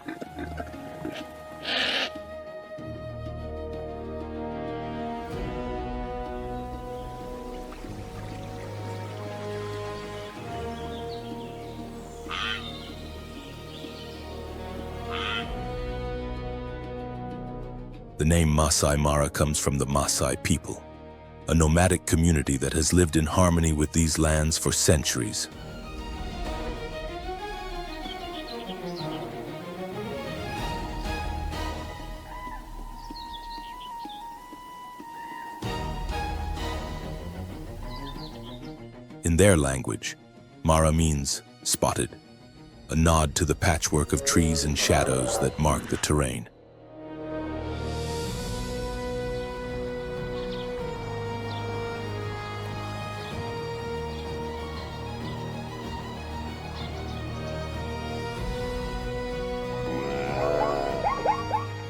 The name Masai Mara comes from the Masai people, a nomadic community that has lived in harmony with these lands for centuries. In their language, Mara means spotted, a nod to the patchwork of trees and shadows that mark the terrain.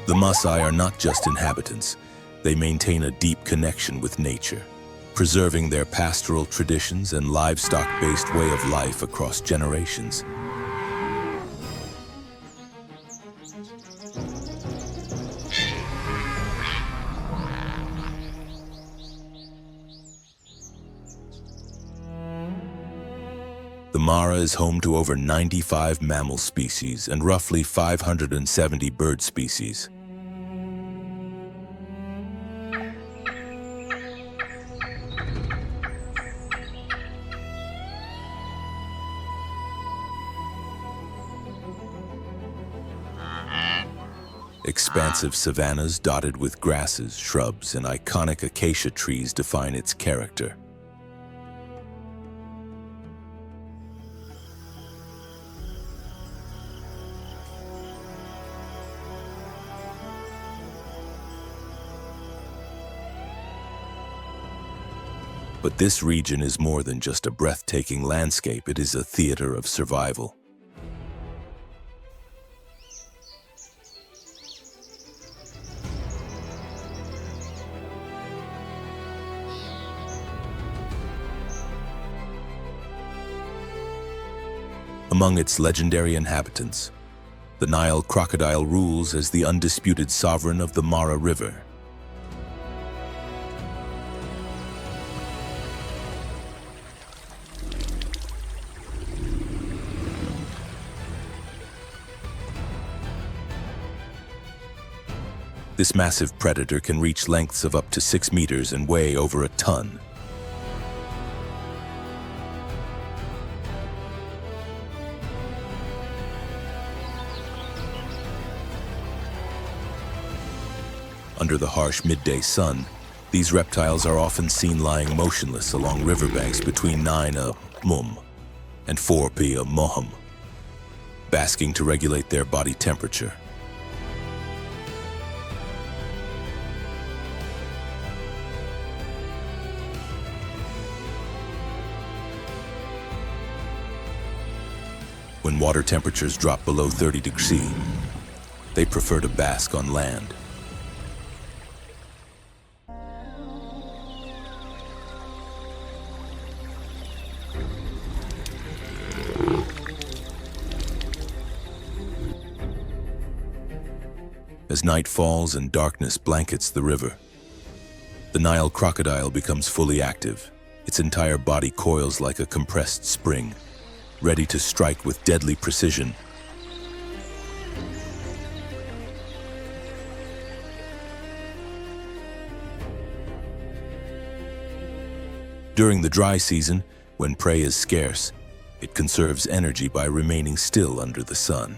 The Maasai are not just inhabitants, they maintain a deep connection with nature, preserving their pastoral traditions and livestock-based way of life across generations. The Mara is home to over 95 mammal species and roughly 570 bird species. Expansive savannas dotted with grasses, shrubs, and iconic acacia trees define its character. But this region is more than just a breathtaking landscape, it is a theater of survival. Among its legendary inhabitants, the Nile crocodile rules as the undisputed sovereign of the Mara River. This massive predator can reach lengths of up to 6 meters and weigh over a ton. Under the harsh midday sun, these reptiles are often seen lying motionless along riverbanks between 9 a.m. and 4 p.m., basking to regulate their body temperature. When water temperatures drop below 30 degrees, they prefer to bask on land. As night falls and darkness blankets the river, the Nile crocodile becomes fully active. Its entire body coils like a compressed spring, ready to strike with deadly precision. During the dry season, when prey is scarce, it conserves energy by remaining still under the sun.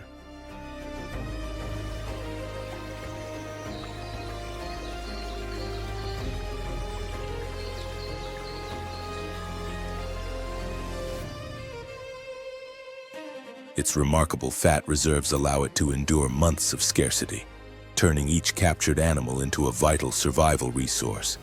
Its remarkable fat reserves allow it to endure months of scarcity, turning each captured animal into a vital survival resource.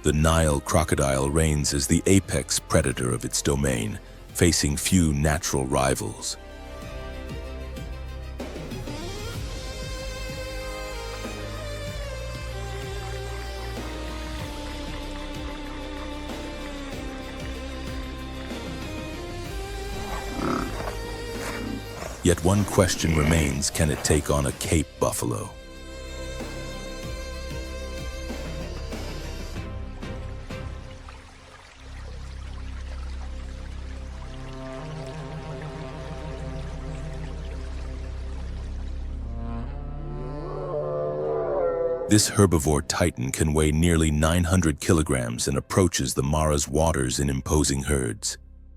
The Nile crocodile reigns as the apex predator of its domain, facing few natural rivals. Yet one question remains: can it take on a Cape buffalo? This herbivore titan can weigh nearly 900 kilograms and approaches the Mara's waters in imposing herds,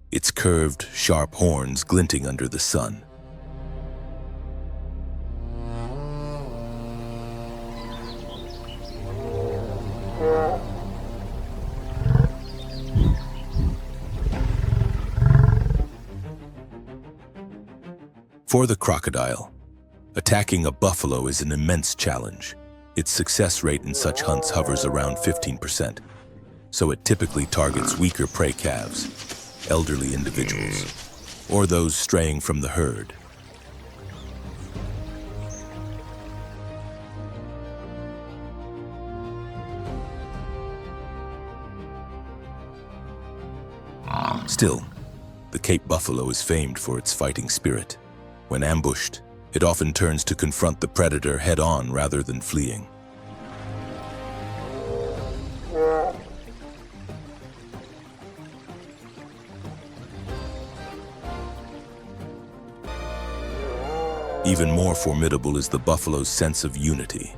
its curved, sharp horns glinting under the sun. For the crocodile, attacking a buffalo is an immense challenge. Its success rate in such hunts hovers around 15%, so it typically targets weaker prey calves, elderly individuals, or those straying from the herd. Still, the Cape buffalo is famed for its fighting spirit. When ambushed, it often turns to confront the predator head-on rather than fleeing. Even more formidable is the buffalo's sense of unity.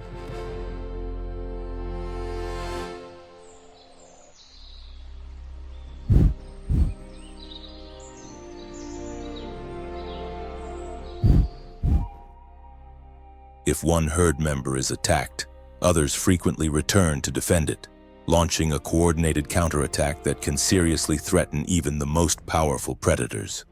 If one herd member is attacked, others frequently return to defend it, launching a coordinated counterattack that can seriously threaten even the most powerful predators.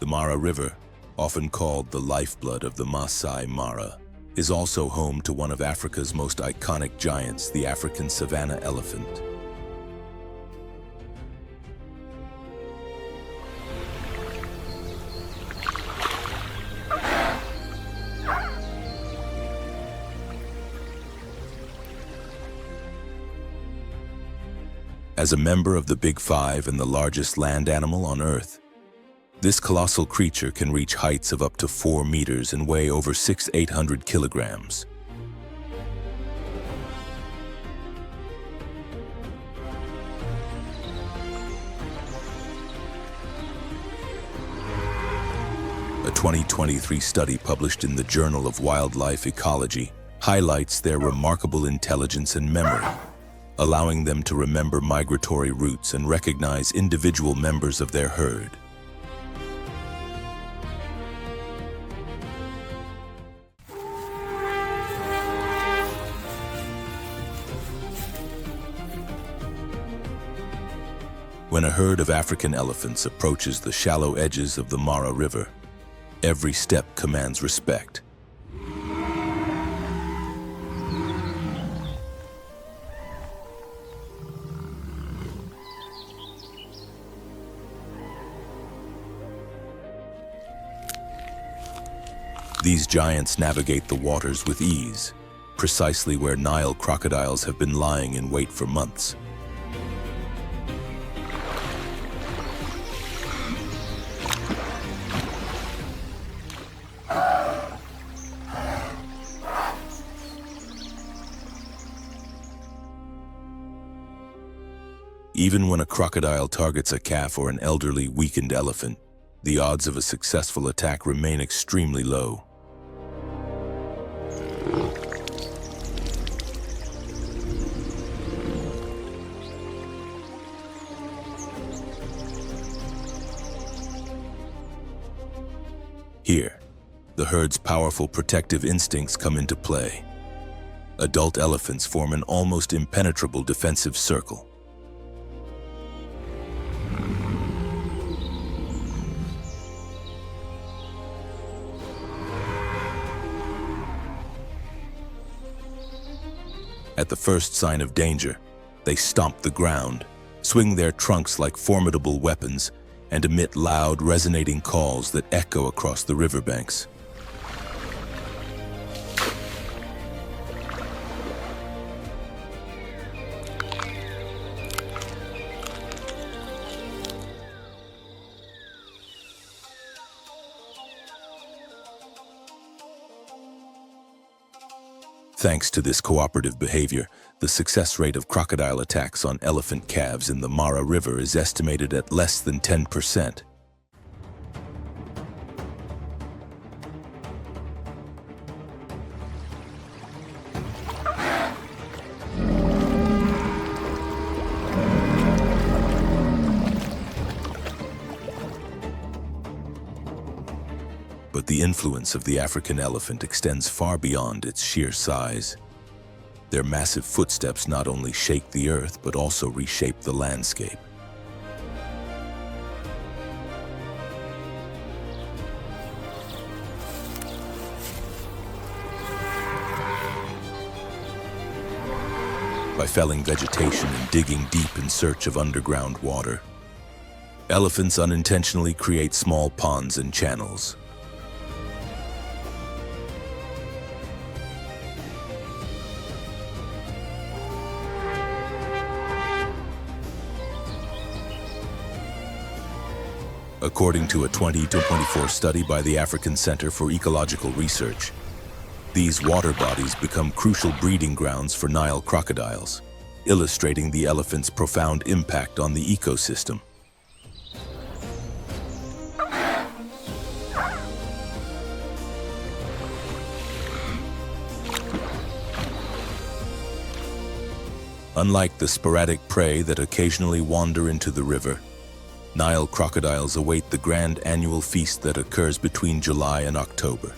The Mara River, often called the lifeblood of the Masai Mara, is also home to one of Africa's most iconic giants, the African savanna elephant. As a member of the Big Five and the largest land animal on Earth, this colossal creature can reach heights of up to 4 meters and weigh over 600-800 kilograms. A 2023 study published in the Journal of Wildlife Ecology highlights their remarkable intelligence and memory, allowing them to remember migratory routes and recognize individual members of their herd. When a herd of African elephants approaches the shallow edges of the Mara River, every step commands respect. These giants navigate the waters with ease, precisely where Nile crocodiles have been lying in wait for months. Even when a crocodile targets a calf or an elderly, weakened elephant, the odds of a successful attack remain extremely low. Here, the herd's powerful protective instincts come into play. Adult elephants form an almost impenetrable defensive circle. At the first sign of danger, they stomp the ground, swing their trunks like formidable weapons, and emit loud, resonating calls that echo across the riverbanks. Thanks to this cooperative behavior, the success rate of crocodile attacks on elephant calves in the Mara River is estimated at less than 10%. But the influence of the African elephant extends far beyond its sheer size. Their massive footsteps not only shake the earth, but also reshape the landscape. By felling vegetation and digging deep in search of underground water, elephants unintentionally create small ponds and channels. According to a 2024 study by the African Center for Ecological Research, these water bodies become crucial breeding grounds for Nile crocodiles, illustrating the elephant's profound impact on the ecosystem. Unlike the sporadic prey that occasionally wander into the river, Nile crocodiles await the grand annual feast that occurs between July and October.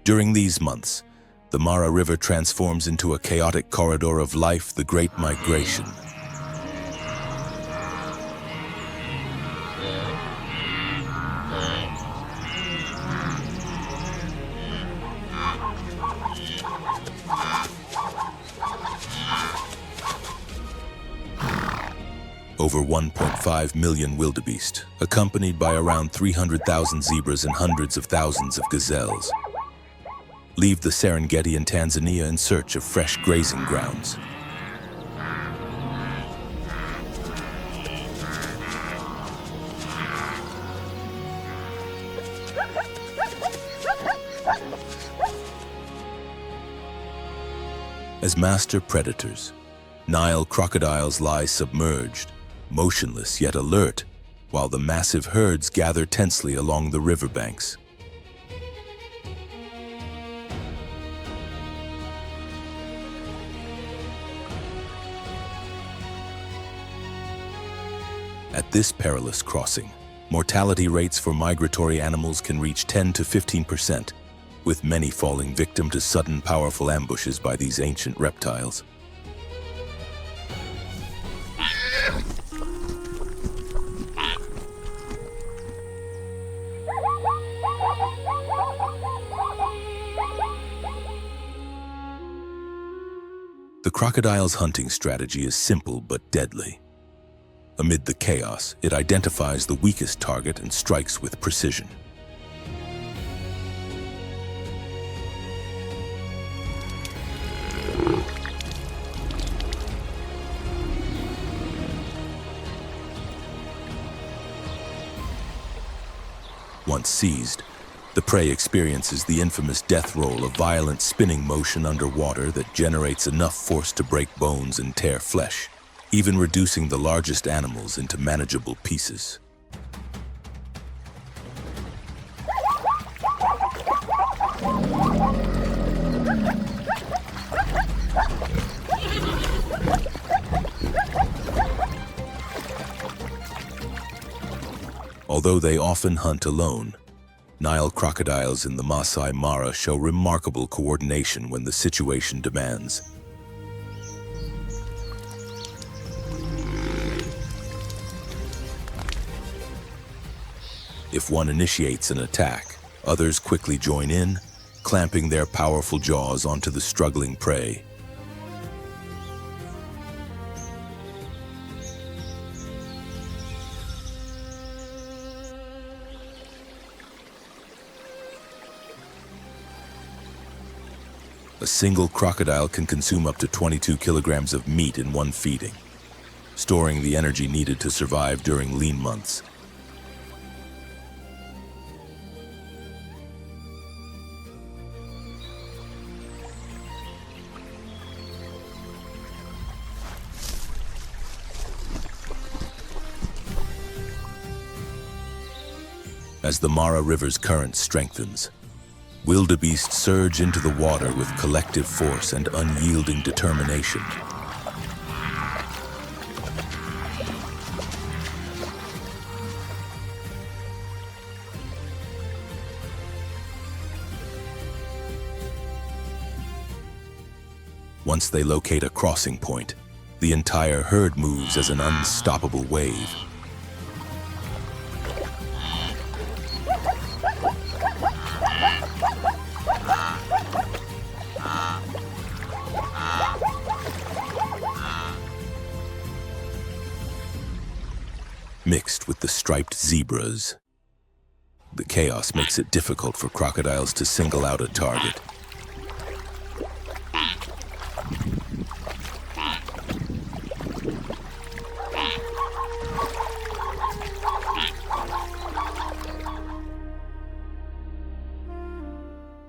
During these months, the Mara River transforms into a chaotic corridor of life, the Great Migration. Over 1.5 million wildebeest, accompanied by around 300,000 zebras and hundreds of thousands of gazelles, leave the Serengeti in Tanzania in search of fresh grazing grounds. As master predators, Nile crocodiles lie submerged, motionless yet alert, while the massive herds gather tensely along the riverbanks. At this perilous crossing, mortality rates for migratory animals can reach 10 to 15%, with many falling victim to sudden powerful ambushes by these ancient reptiles. The crocodile's hunting strategy is simple but deadly. Amid the chaos, it identifies the weakest target and strikes with precision. Once seized, the prey experiences the infamous death roll, a violent spinning motion underwater that generates enough force to break bones and tear flesh, even reducing the largest animals into manageable pieces. Although they often hunt alone, Nile crocodiles in the Masai Mara show remarkable coordination when the situation demands. If one initiates an attack, others quickly join in, clamping their powerful jaws onto the struggling prey. A single crocodile can consume up to 22 kilograms of meat in one feeding, storing the energy needed to survive during lean months. As the Mara River's current strengthens, wildebeest surge into the water with collective force and unyielding determination. Once they locate a crossing point, the entire herd moves as an unstoppable wave. Mixed with the striped zebras, The chaos makes it difficult for crocodiles to single out a target.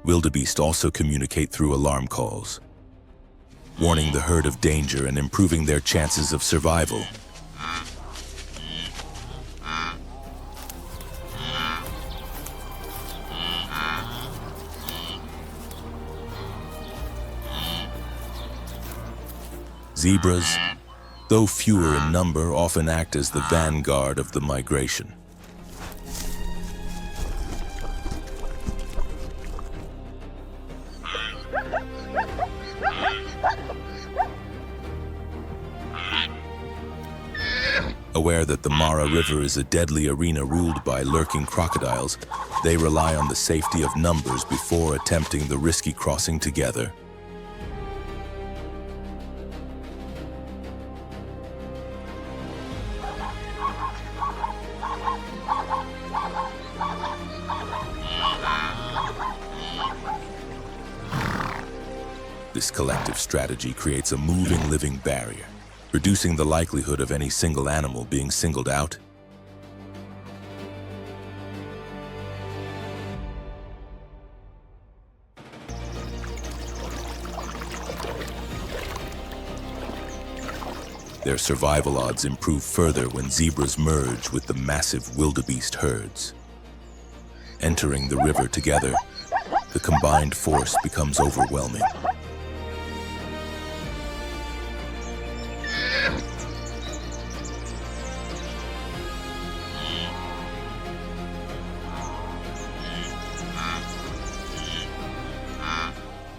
Wildebeest also communicate through alarm calls, warning the herd of danger and improving their chances of survival. Zebras, though fewer in number, often act as the vanguard of the migration. Aware that the Mara River is a deadly arena ruled by lurking crocodiles, they rely on the safety of numbers before attempting the risky crossing together. This collective strategy creates a moving, living barrier, reducing the likelihood of any single animal being singled out. Their survival odds improve further when zebras merge with the massive wildebeest herds. Entering the river together, the combined force becomes overwhelming.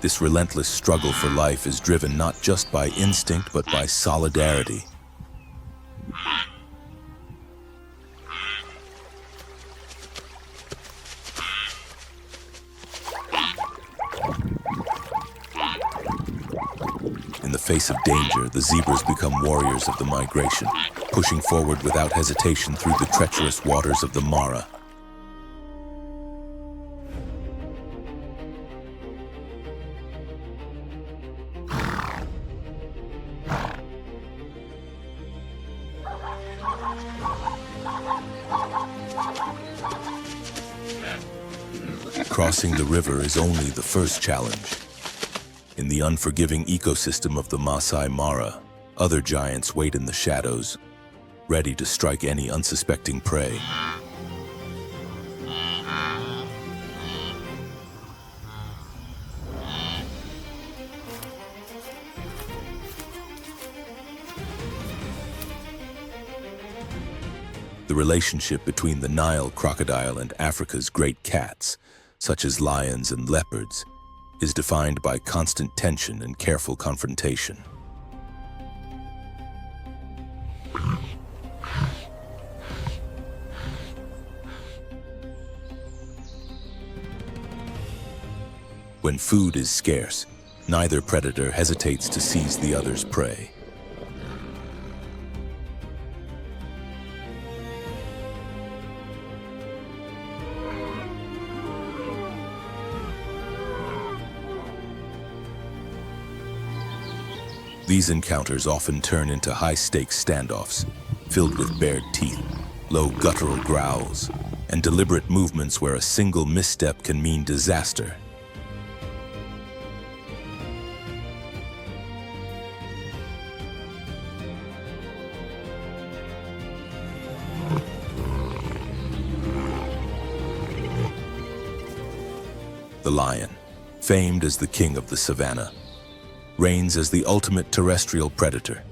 This relentless struggle for life is driven not just by instinct, but by solidarity. In the face of danger, the zebras become warriors of the migration, pushing forward without hesitation through the treacherous waters of the Mara. Crossing the river is only the first challenge. In the unforgiving ecosystem of the Masai Mara, other giants wait in the shadows, ready to strike any unsuspecting prey. The relationship between the Nile crocodile and Africa's great cats, such as lions and leopards, is defined by constant tension and careful confrontation. When food is scarce, neither predator hesitates to seize the other's prey. These encounters often turn into high-stakes standoffs, filled with bared teeth, low guttural growls, and deliberate movements where a single misstep can mean disaster. The lion, famed as the king of the savannah, reigns as the ultimate terrestrial predator.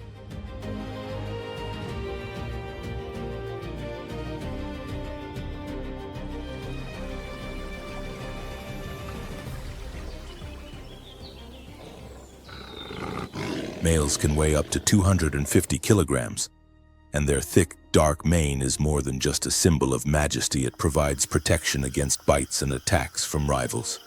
Males can weigh up to 250 kilograms, and their thick, dark mane is more than just a symbol of majesty. It provides protection against bites and attacks from rivals.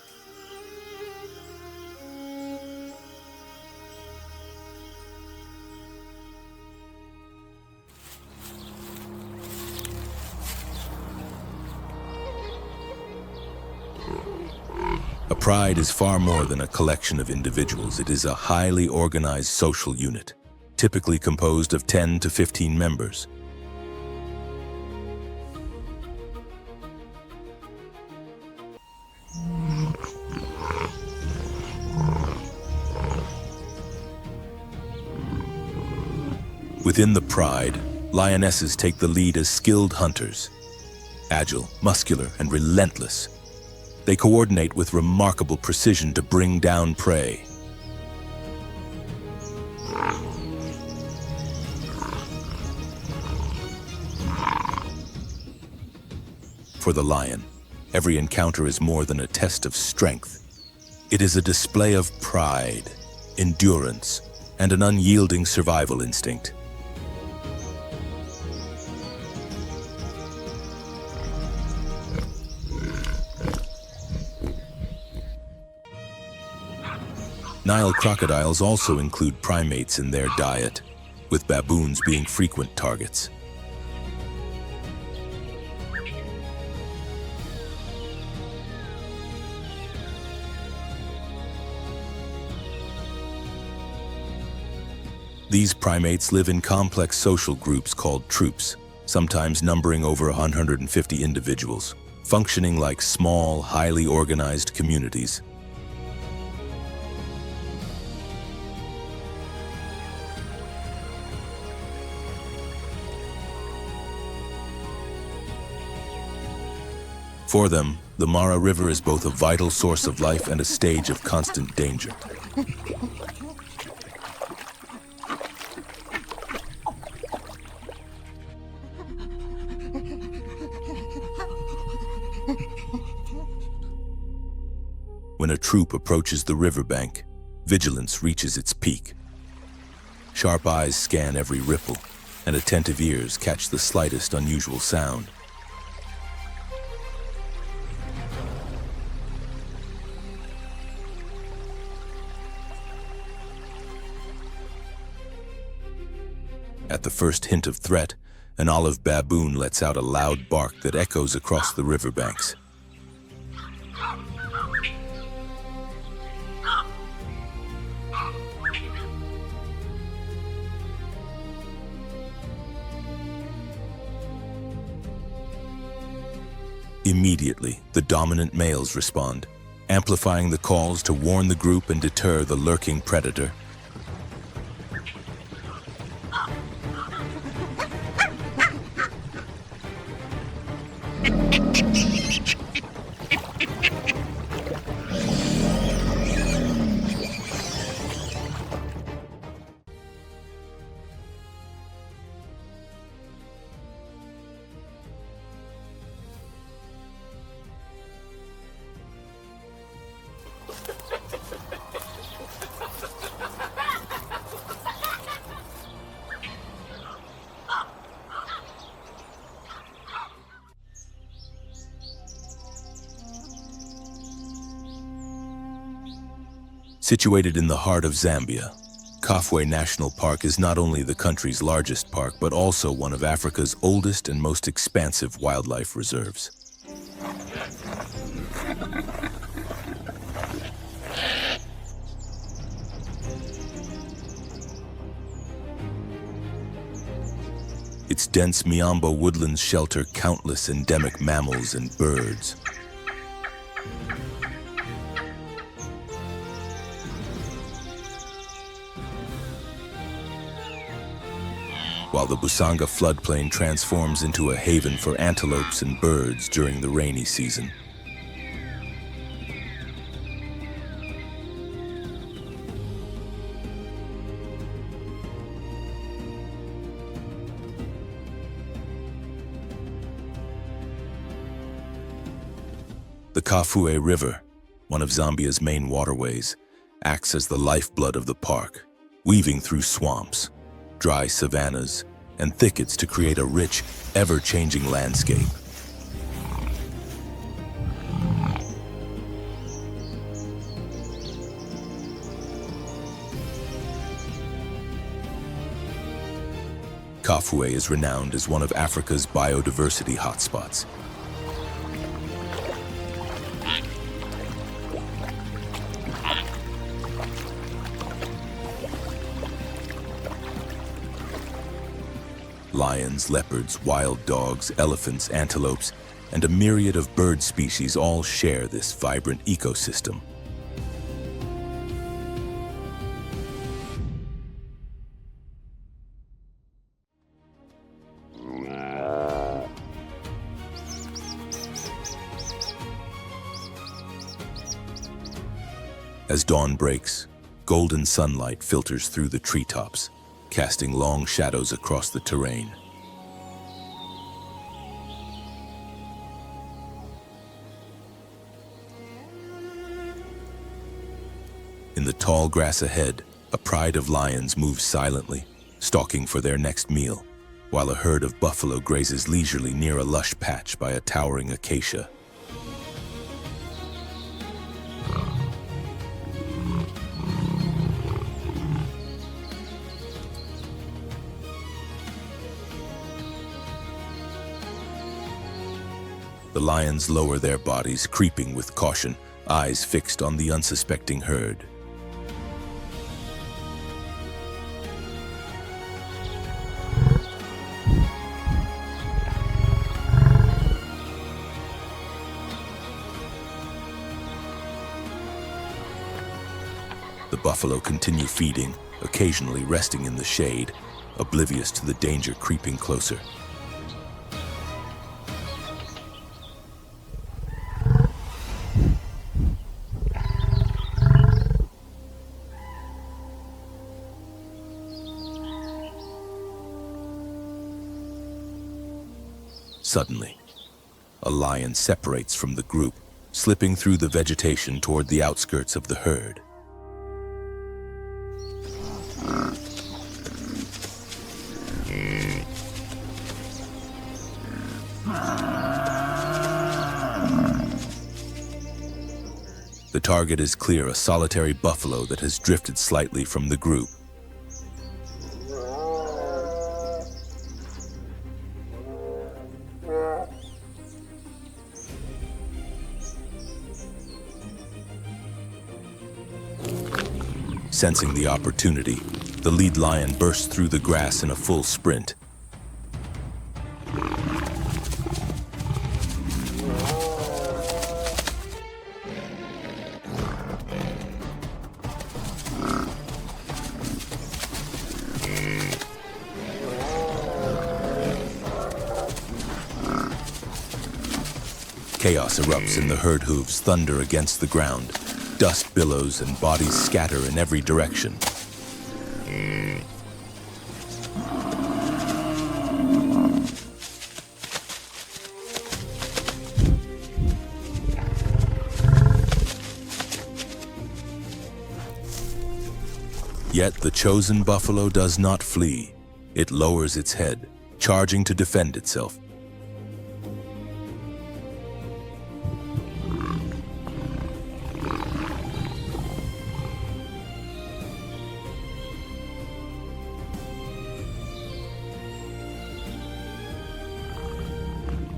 pride is far more than a collection of individuals. It is a highly organized social unit, typically composed of 10 to 15 members. Within the pride, lionesses take the lead as skilled hunters. Agile, muscular, and relentless, they coordinate with remarkable precision to bring down prey. For the lion, every encounter is more than a test of strength. It is a display of pride, endurance, and an unyielding survival instinct. Nile crocodiles also include primates in their diet, with baboons being frequent targets. These primates live in complex social groups called troops, sometimes numbering over 150 individuals, functioning like small, highly organized communities. For them, the Mara River is both a vital source of life and a stage of constant danger. When a troop approaches the riverbank, vigilance reaches its peak. Sharp eyes scan every ripple, and attentive ears catch the slightest unusual sound. At the first hint of threat, an olive baboon lets out a loud bark that echoes across the riverbanks. Immediately, the dominant males respond, amplifying the calls to warn the group and deter the lurking predator. Situated in the heart of Zambia, Kafue National Park is not only the country's largest park, but also one of Africa's oldest and most expansive wildlife reserves. Its dense miamba woodlands shelter countless endemic mammals and birds. While the Busanga floodplain transforms into a haven for antelopes and birds during the rainy season. The Kafue River, one of Zambia's main waterways, acts as the lifeblood of the park, weaving through swamps, dry savannas, and thickets to create a rich, ever-changing landscape. Kafue is renowned as one of Africa's biodiversity hotspots. Lions, leopards, wild dogs, elephants, antelopes, and a myriad of bird species all share this vibrant ecosystem. As dawn breaks, golden sunlight filters through the treetops, casting long shadows across the terrain. In the tall grass ahead, a pride of lions moves silently, stalking for their next meal, while a herd of buffalo grazes leisurely near a lush patch by a towering acacia. The lions lower their bodies, creeping with caution, eyes fixed on the unsuspecting herd. The buffalo continue feeding, occasionally resting in the shade, oblivious to the danger creeping closer. Suddenly, a lion separates from the group, slipping through the vegetation toward the outskirts of the herd. The target is clear, a solitary buffalo that has drifted slightly from the group. Sensing the opportunity, the lead lion bursts through the grass in a full sprint. Chaos erupts and the herd hooves thunder against the ground. Dust billows and bodies scatter in every direction. Yet the chosen buffalo does not flee. It lowers its head, charging to defend itself.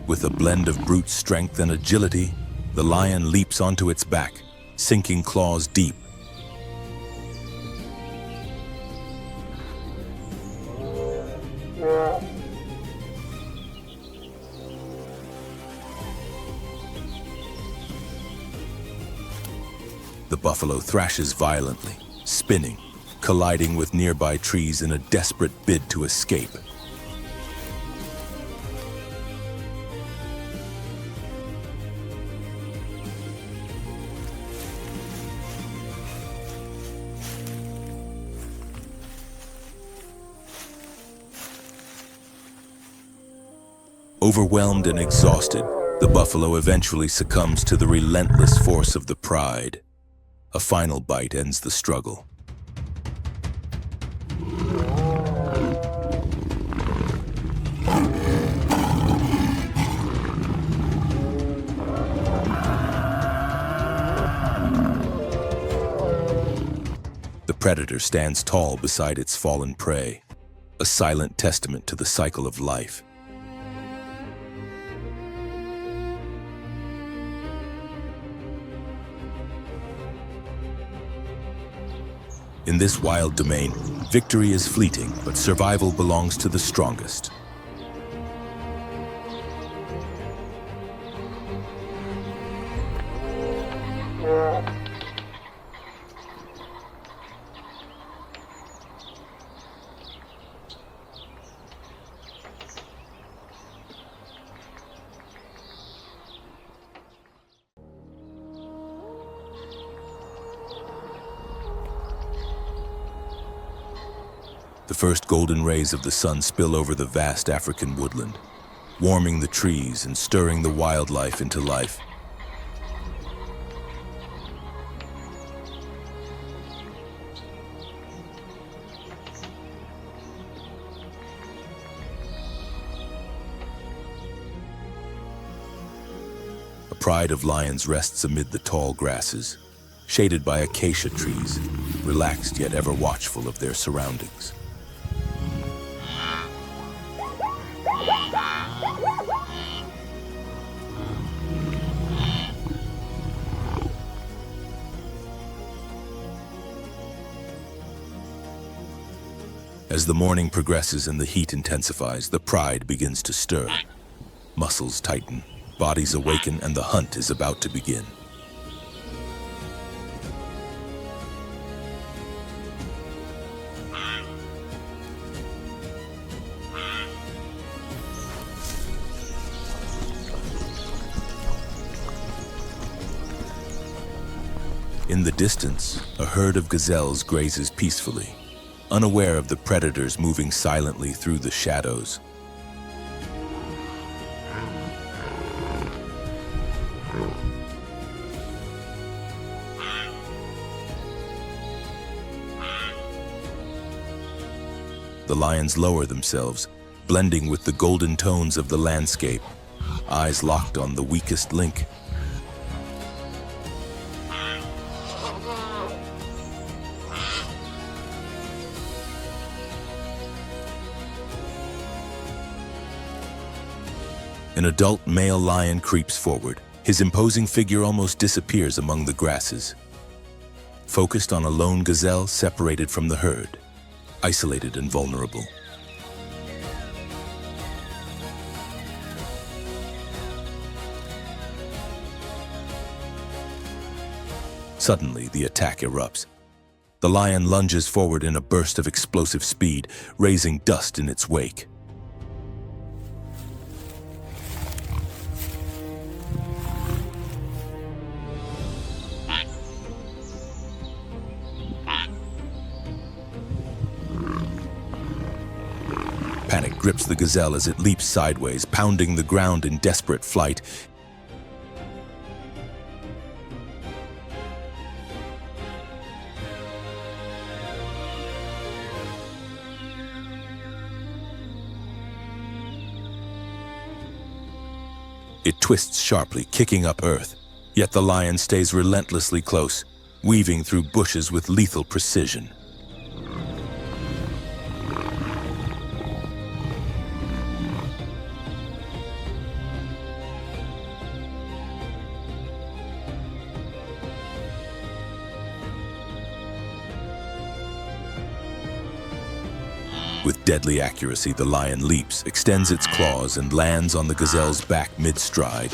With a blend of brute strength and agility, the lion leaps onto its back, sinking claws deep. The buffalo thrashes violently, spinning, colliding with nearby trees in a desperate bid to escape. Overwhelmed and exhausted, the buffalo eventually succumbs to the relentless force of the pride. A final bite ends the struggle. The predator stands tall beside its fallen prey, a silent testament to the cycle of life. In this wild domain, victory is fleeting, but survival belongs to the strongest. The first golden rays of the sun spill over the vast African woodland, warming the trees and stirring the wildlife into life. A pride of lions rests amid the tall grasses, shaded by acacia trees, relaxed yet ever watchful of their surroundings. As the morning progresses and the heat intensifies, the pride begins to stir. Muscles tighten, bodies awaken, and the hunt is about to begin. In the distance, a herd of gazelles grazes peacefully, unaware of the predators moving silently through the shadows. The lions lower themselves, blending with the golden tones of the landscape, eyes locked on the weakest link. An adult male lion creeps forward. His imposing figure almost disappears among the grasses. Focused on a lone gazelle separated from the herd, isolated and vulnerable. Suddenly, the attack erupts. The lion lunges forward in a burst of explosive speed, raising dust in its wake. Panic grips the gazelle as it leaps sideways, pounding the ground in desperate flight. It twists sharply, kicking up earth, yet the lion stays relentlessly close, weaving through bushes with lethal precision. With deadly accuracy, the lion leaps, extends its claws, and lands on the gazelle's back mid-stride.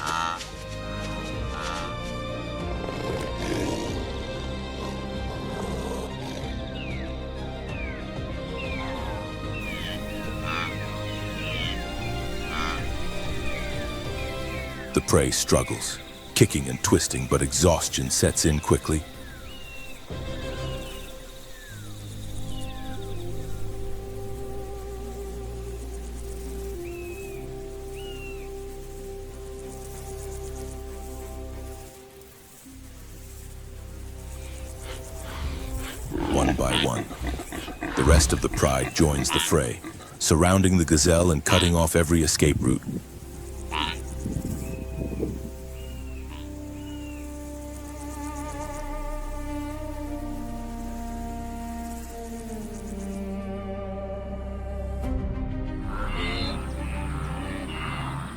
The prey struggles, kicking and twisting, but exhaustion sets in quickly. One by one, the rest of the pride joins the fray, surrounding the gazelle and cutting off every escape route.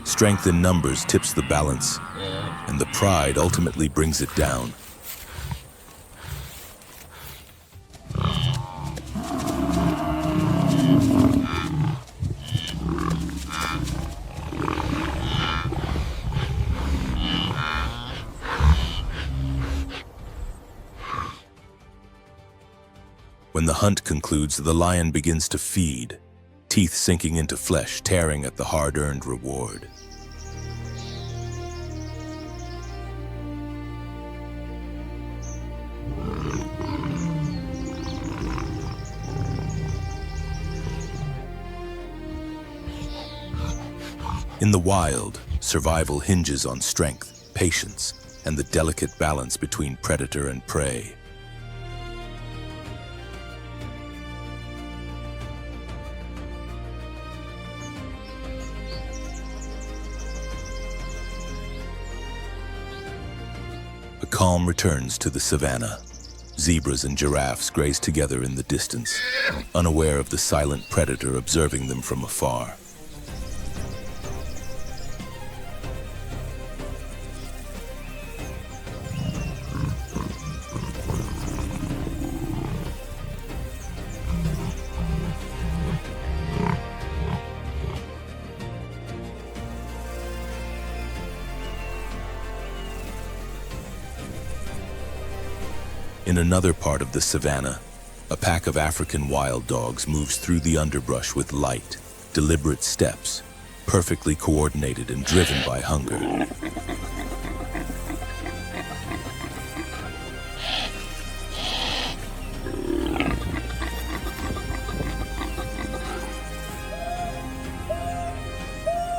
Strength in numbers tips the balance, and the pride ultimately brings it down. When the hunt concludes, the lion begins to feed, teeth sinking into flesh, tearing at the hard-earned reward. In the wild, survival hinges on strength, patience, and the delicate balance between predator and prey. A calm returns to the savannah. Zebras and giraffes graze together in the distance, unaware of the silent predator observing them from afar. In another part of the savannah, a pack of African wild dogs moves through the underbrush with light, deliberate steps, perfectly coordinated and driven by hunger.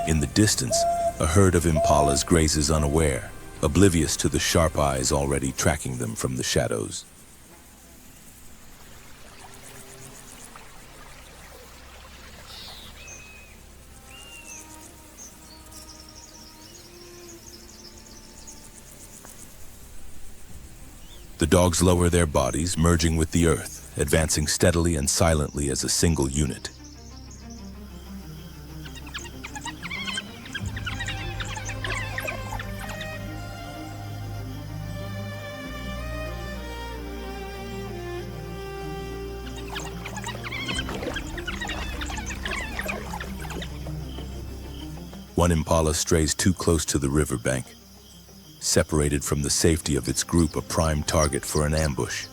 In the distance, a herd of impalas grazes unaware, oblivious to the sharp eyes already tracking them from the shadows. The dogs lower their bodies, merging with the earth, advancing steadily and silently as a single unit. One impala strays too close to the riverbank, separated from the safety of its group, a prime target for an ambush.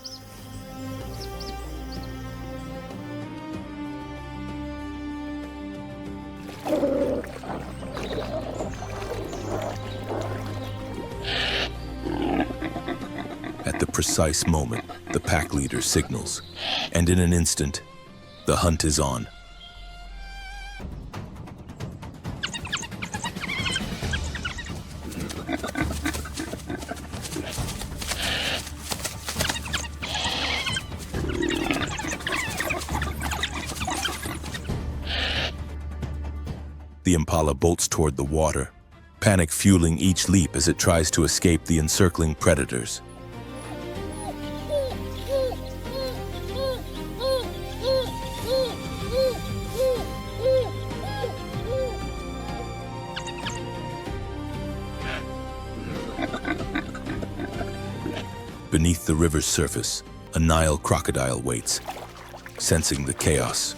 At the precise moment, the pack leader signals, and in an instant, the hunt is on. The impala bolts toward the water, panic fueling each leap as it tries to escape the encircling predators. Beneath the river's surface, a Nile crocodile waits, sensing the chaos.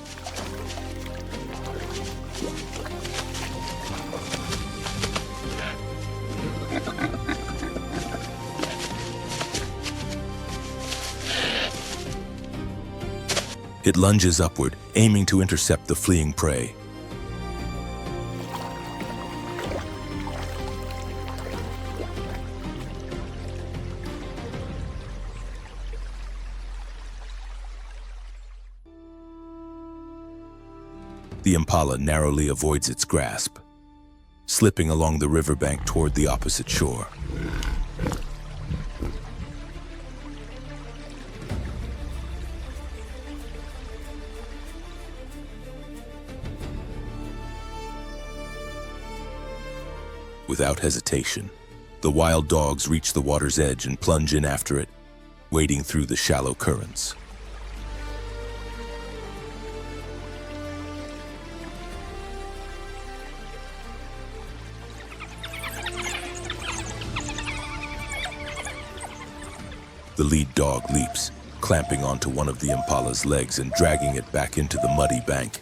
It lunges upward, aiming to intercept the fleeing prey. The impala narrowly avoids its grasp, slipping along the riverbank toward the opposite shore. Without hesitation, the wild dogs reach the water's edge and plunge in after it, wading through the shallow currents. The lead dog leaps, clamping onto one of the impala's legs and dragging it back into the muddy bank.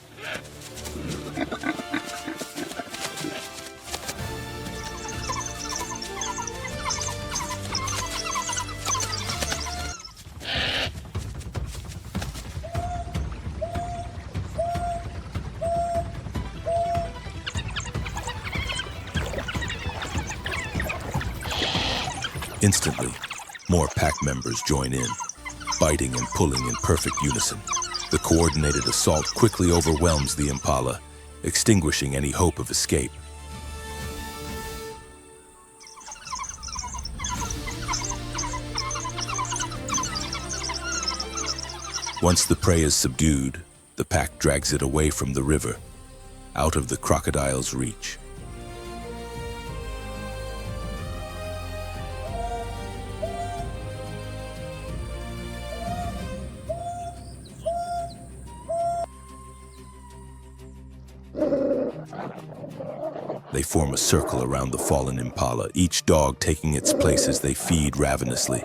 Instantly, more pack members join in, biting and pulling in perfect unison. The coordinated assault quickly overwhelms the impala, extinguishing any hope of escape. Once the prey is subdued, the pack drags it away from the river, out of the crocodile's reach. They form a circle around the fallen impala, each dog taking its place as they feed ravenously.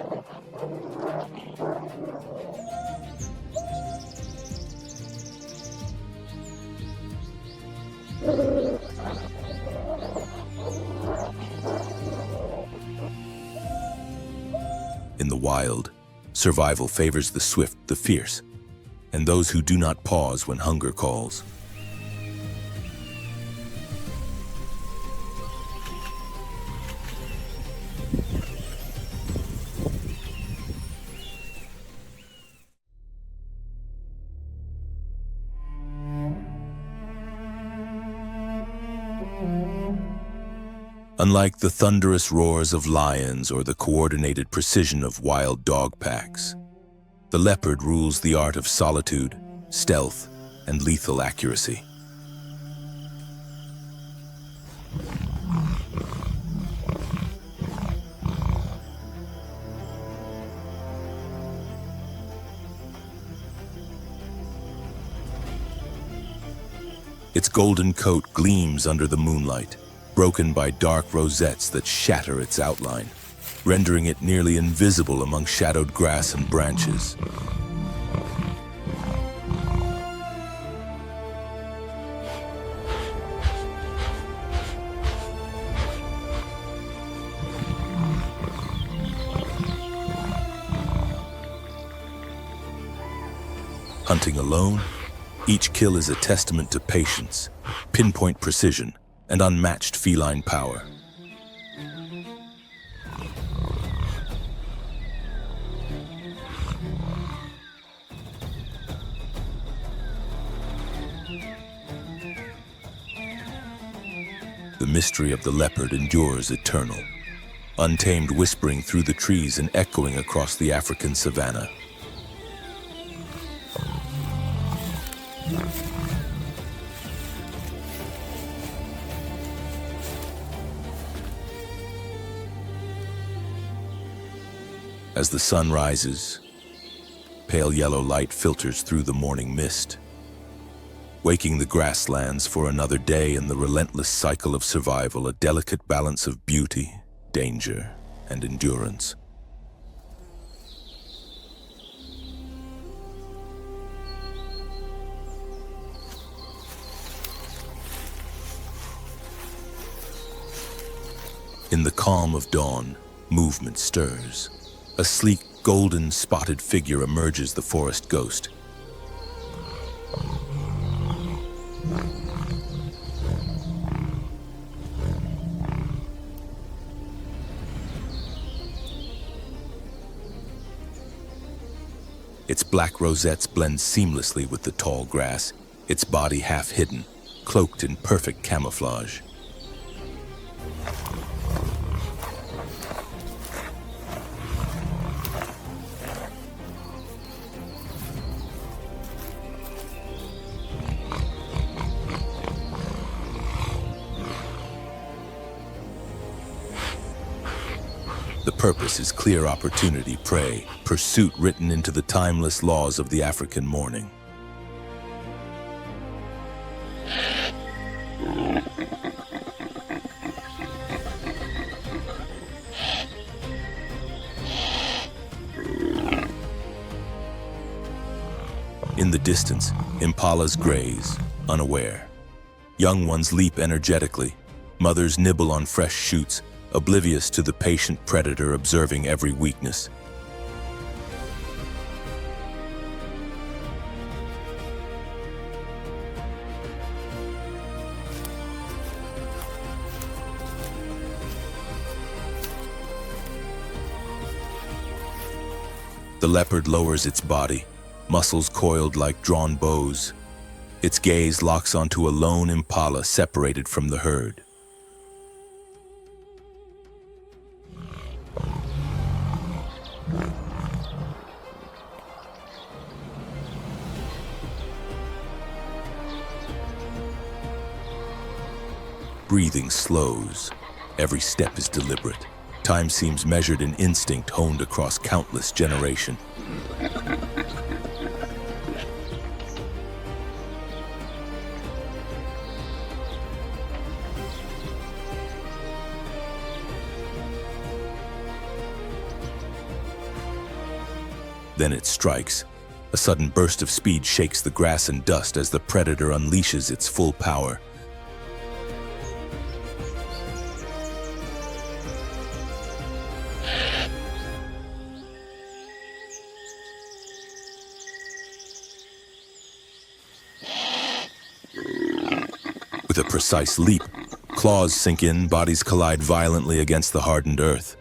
In the wild, survival favors the swift, the fierce, and those who do not pause when hunger calls. Unlike the thunderous roars of lions or the coordinated precision of wild dog packs, the leopard rules the art of solitude, stealth, and lethal accuracy. Its golden coat gleams under the moonlight, broken by dark rosettes that shatter its outline, rendering it nearly invisible among shadowed grass and branches. Hunting alone, each kill is a testament to patience, pinpoint precision, and unmatched feline power. The mystery of the leopard endures eternal, untamed, whispering through the trees and echoing across the African savanna. As the sun rises, pale yellow light filters through the morning mist, waking the grasslands for another day in the relentless cycle of survival, a delicate balance of beauty, danger, and endurance. In the calm of dawn, movement stirs. A sleek, golden, spotted figure emerges the forest ghost. Its black rosettes blend seamlessly with the tall grass, its body half hidden, cloaked in perfect camouflage. The purpose is clear: opportunity, prey, pursuit written into the timeless laws of the African morning. In the distance, impalas graze, unaware. Young ones leap energetically. Mothers nibble on fresh shoots, oblivious to the patient predator observing every weakness. The leopard lowers its body, muscles coiled like drawn bows. Its gaze locks onto a lone impala separated from the herd. breathing slows. Every step is deliberate. Time seems measured in instinct honed across countless generations. Then it strikes. A sudden burst of speed shakes the grass and dust as the predator unleashes its full power. With a precise leap, claws sink in, bodies collide violently against the hardened earth.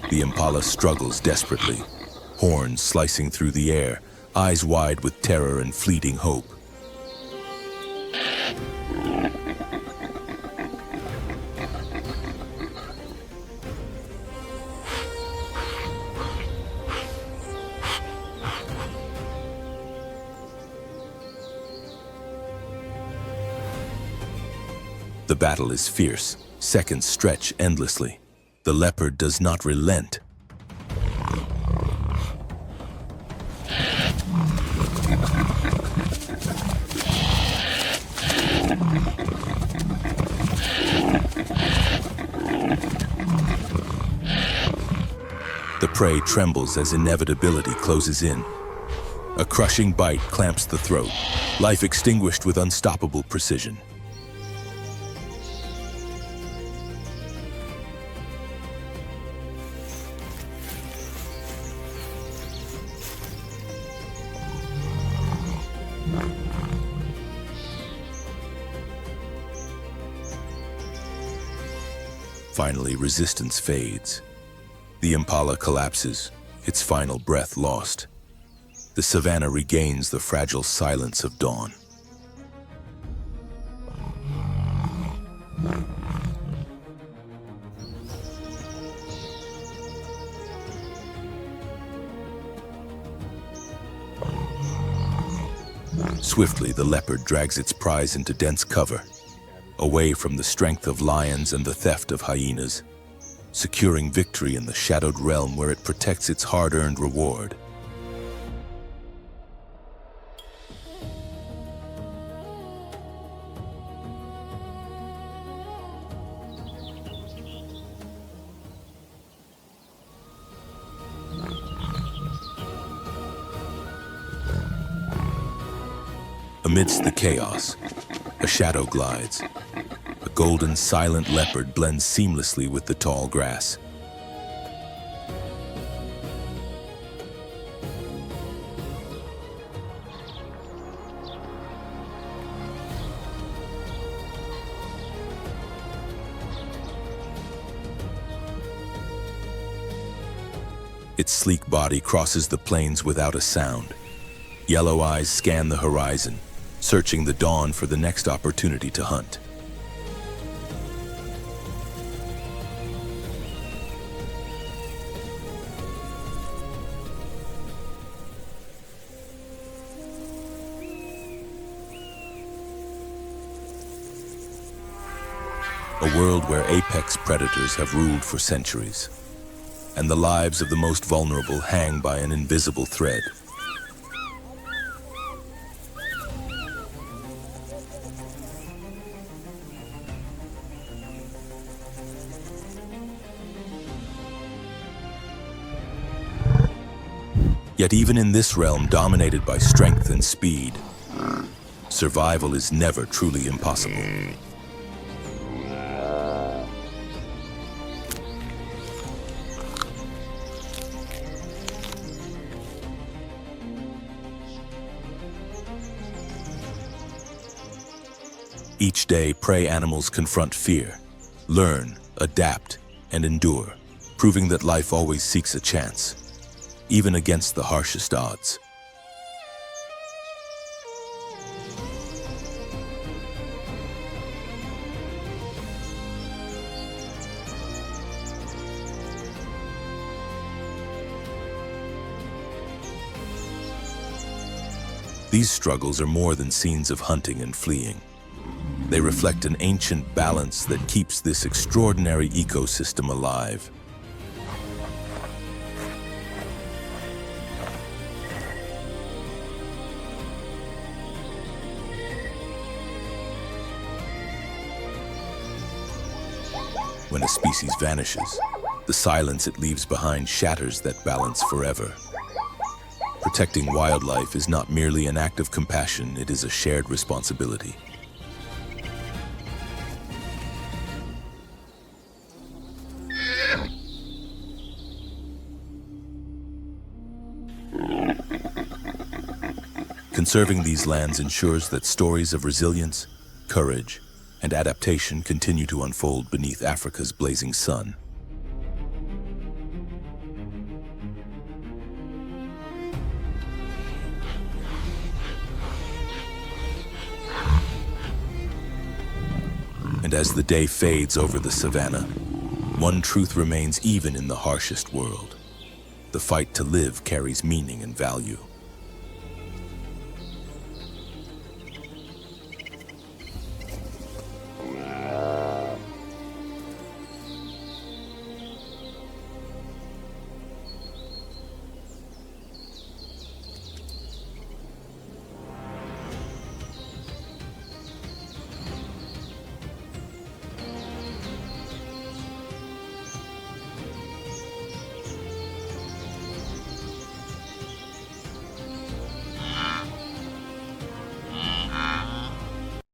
The impala struggles desperately, horns slicing through the air, eyes wide with terror and fleeting hope. The battle is fierce. Seconds stretch endlessly. The leopard does not relent. The prey trembles as inevitability closes in. A crushing bite clamps the throat, life extinguished with unstoppable precision. Finally, resistance fades. The impala collapses, its final breath lost. The savanna regains the fragile silence of dawn. Swiftly, the leopard drags its prize into dense cover, away from the strength of lions and the theft of hyenas, securing victory in the shadowed realm where it protects its hard-earned reward. Amidst the chaos, a shadow glides. A golden, silent leopard blends seamlessly with the tall grass. Its sleek body crosses the plains without a sound. Yellow eyes scan the horizon, searching the dawn for the next opportunity to hunt. A world where apex predators have ruled for centuries, and the lives of the most vulnerable hang by an invisible thread. Yet even in this realm dominated by strength and speed, survival is never truly impossible. Each day, prey animals confront fear, learn, adapt, and endure, proving that life always seeks a chance, even against the harshest odds. These struggles are more than scenes of hunting and fleeing. They reflect an ancient balance that keeps this extraordinary ecosystem alive. When a species vanishes, the silence it leaves behind shatters that balance forever. Protecting wildlife is not merely an act of compassion, it is a shared responsibility. Conserving these lands ensures that stories of resilience, courage, and adaptation continue to unfold beneath Africa's blazing sun. And as the day fades over the savannah, one truth remains even in the harshest world. The fight to live carries meaning and value.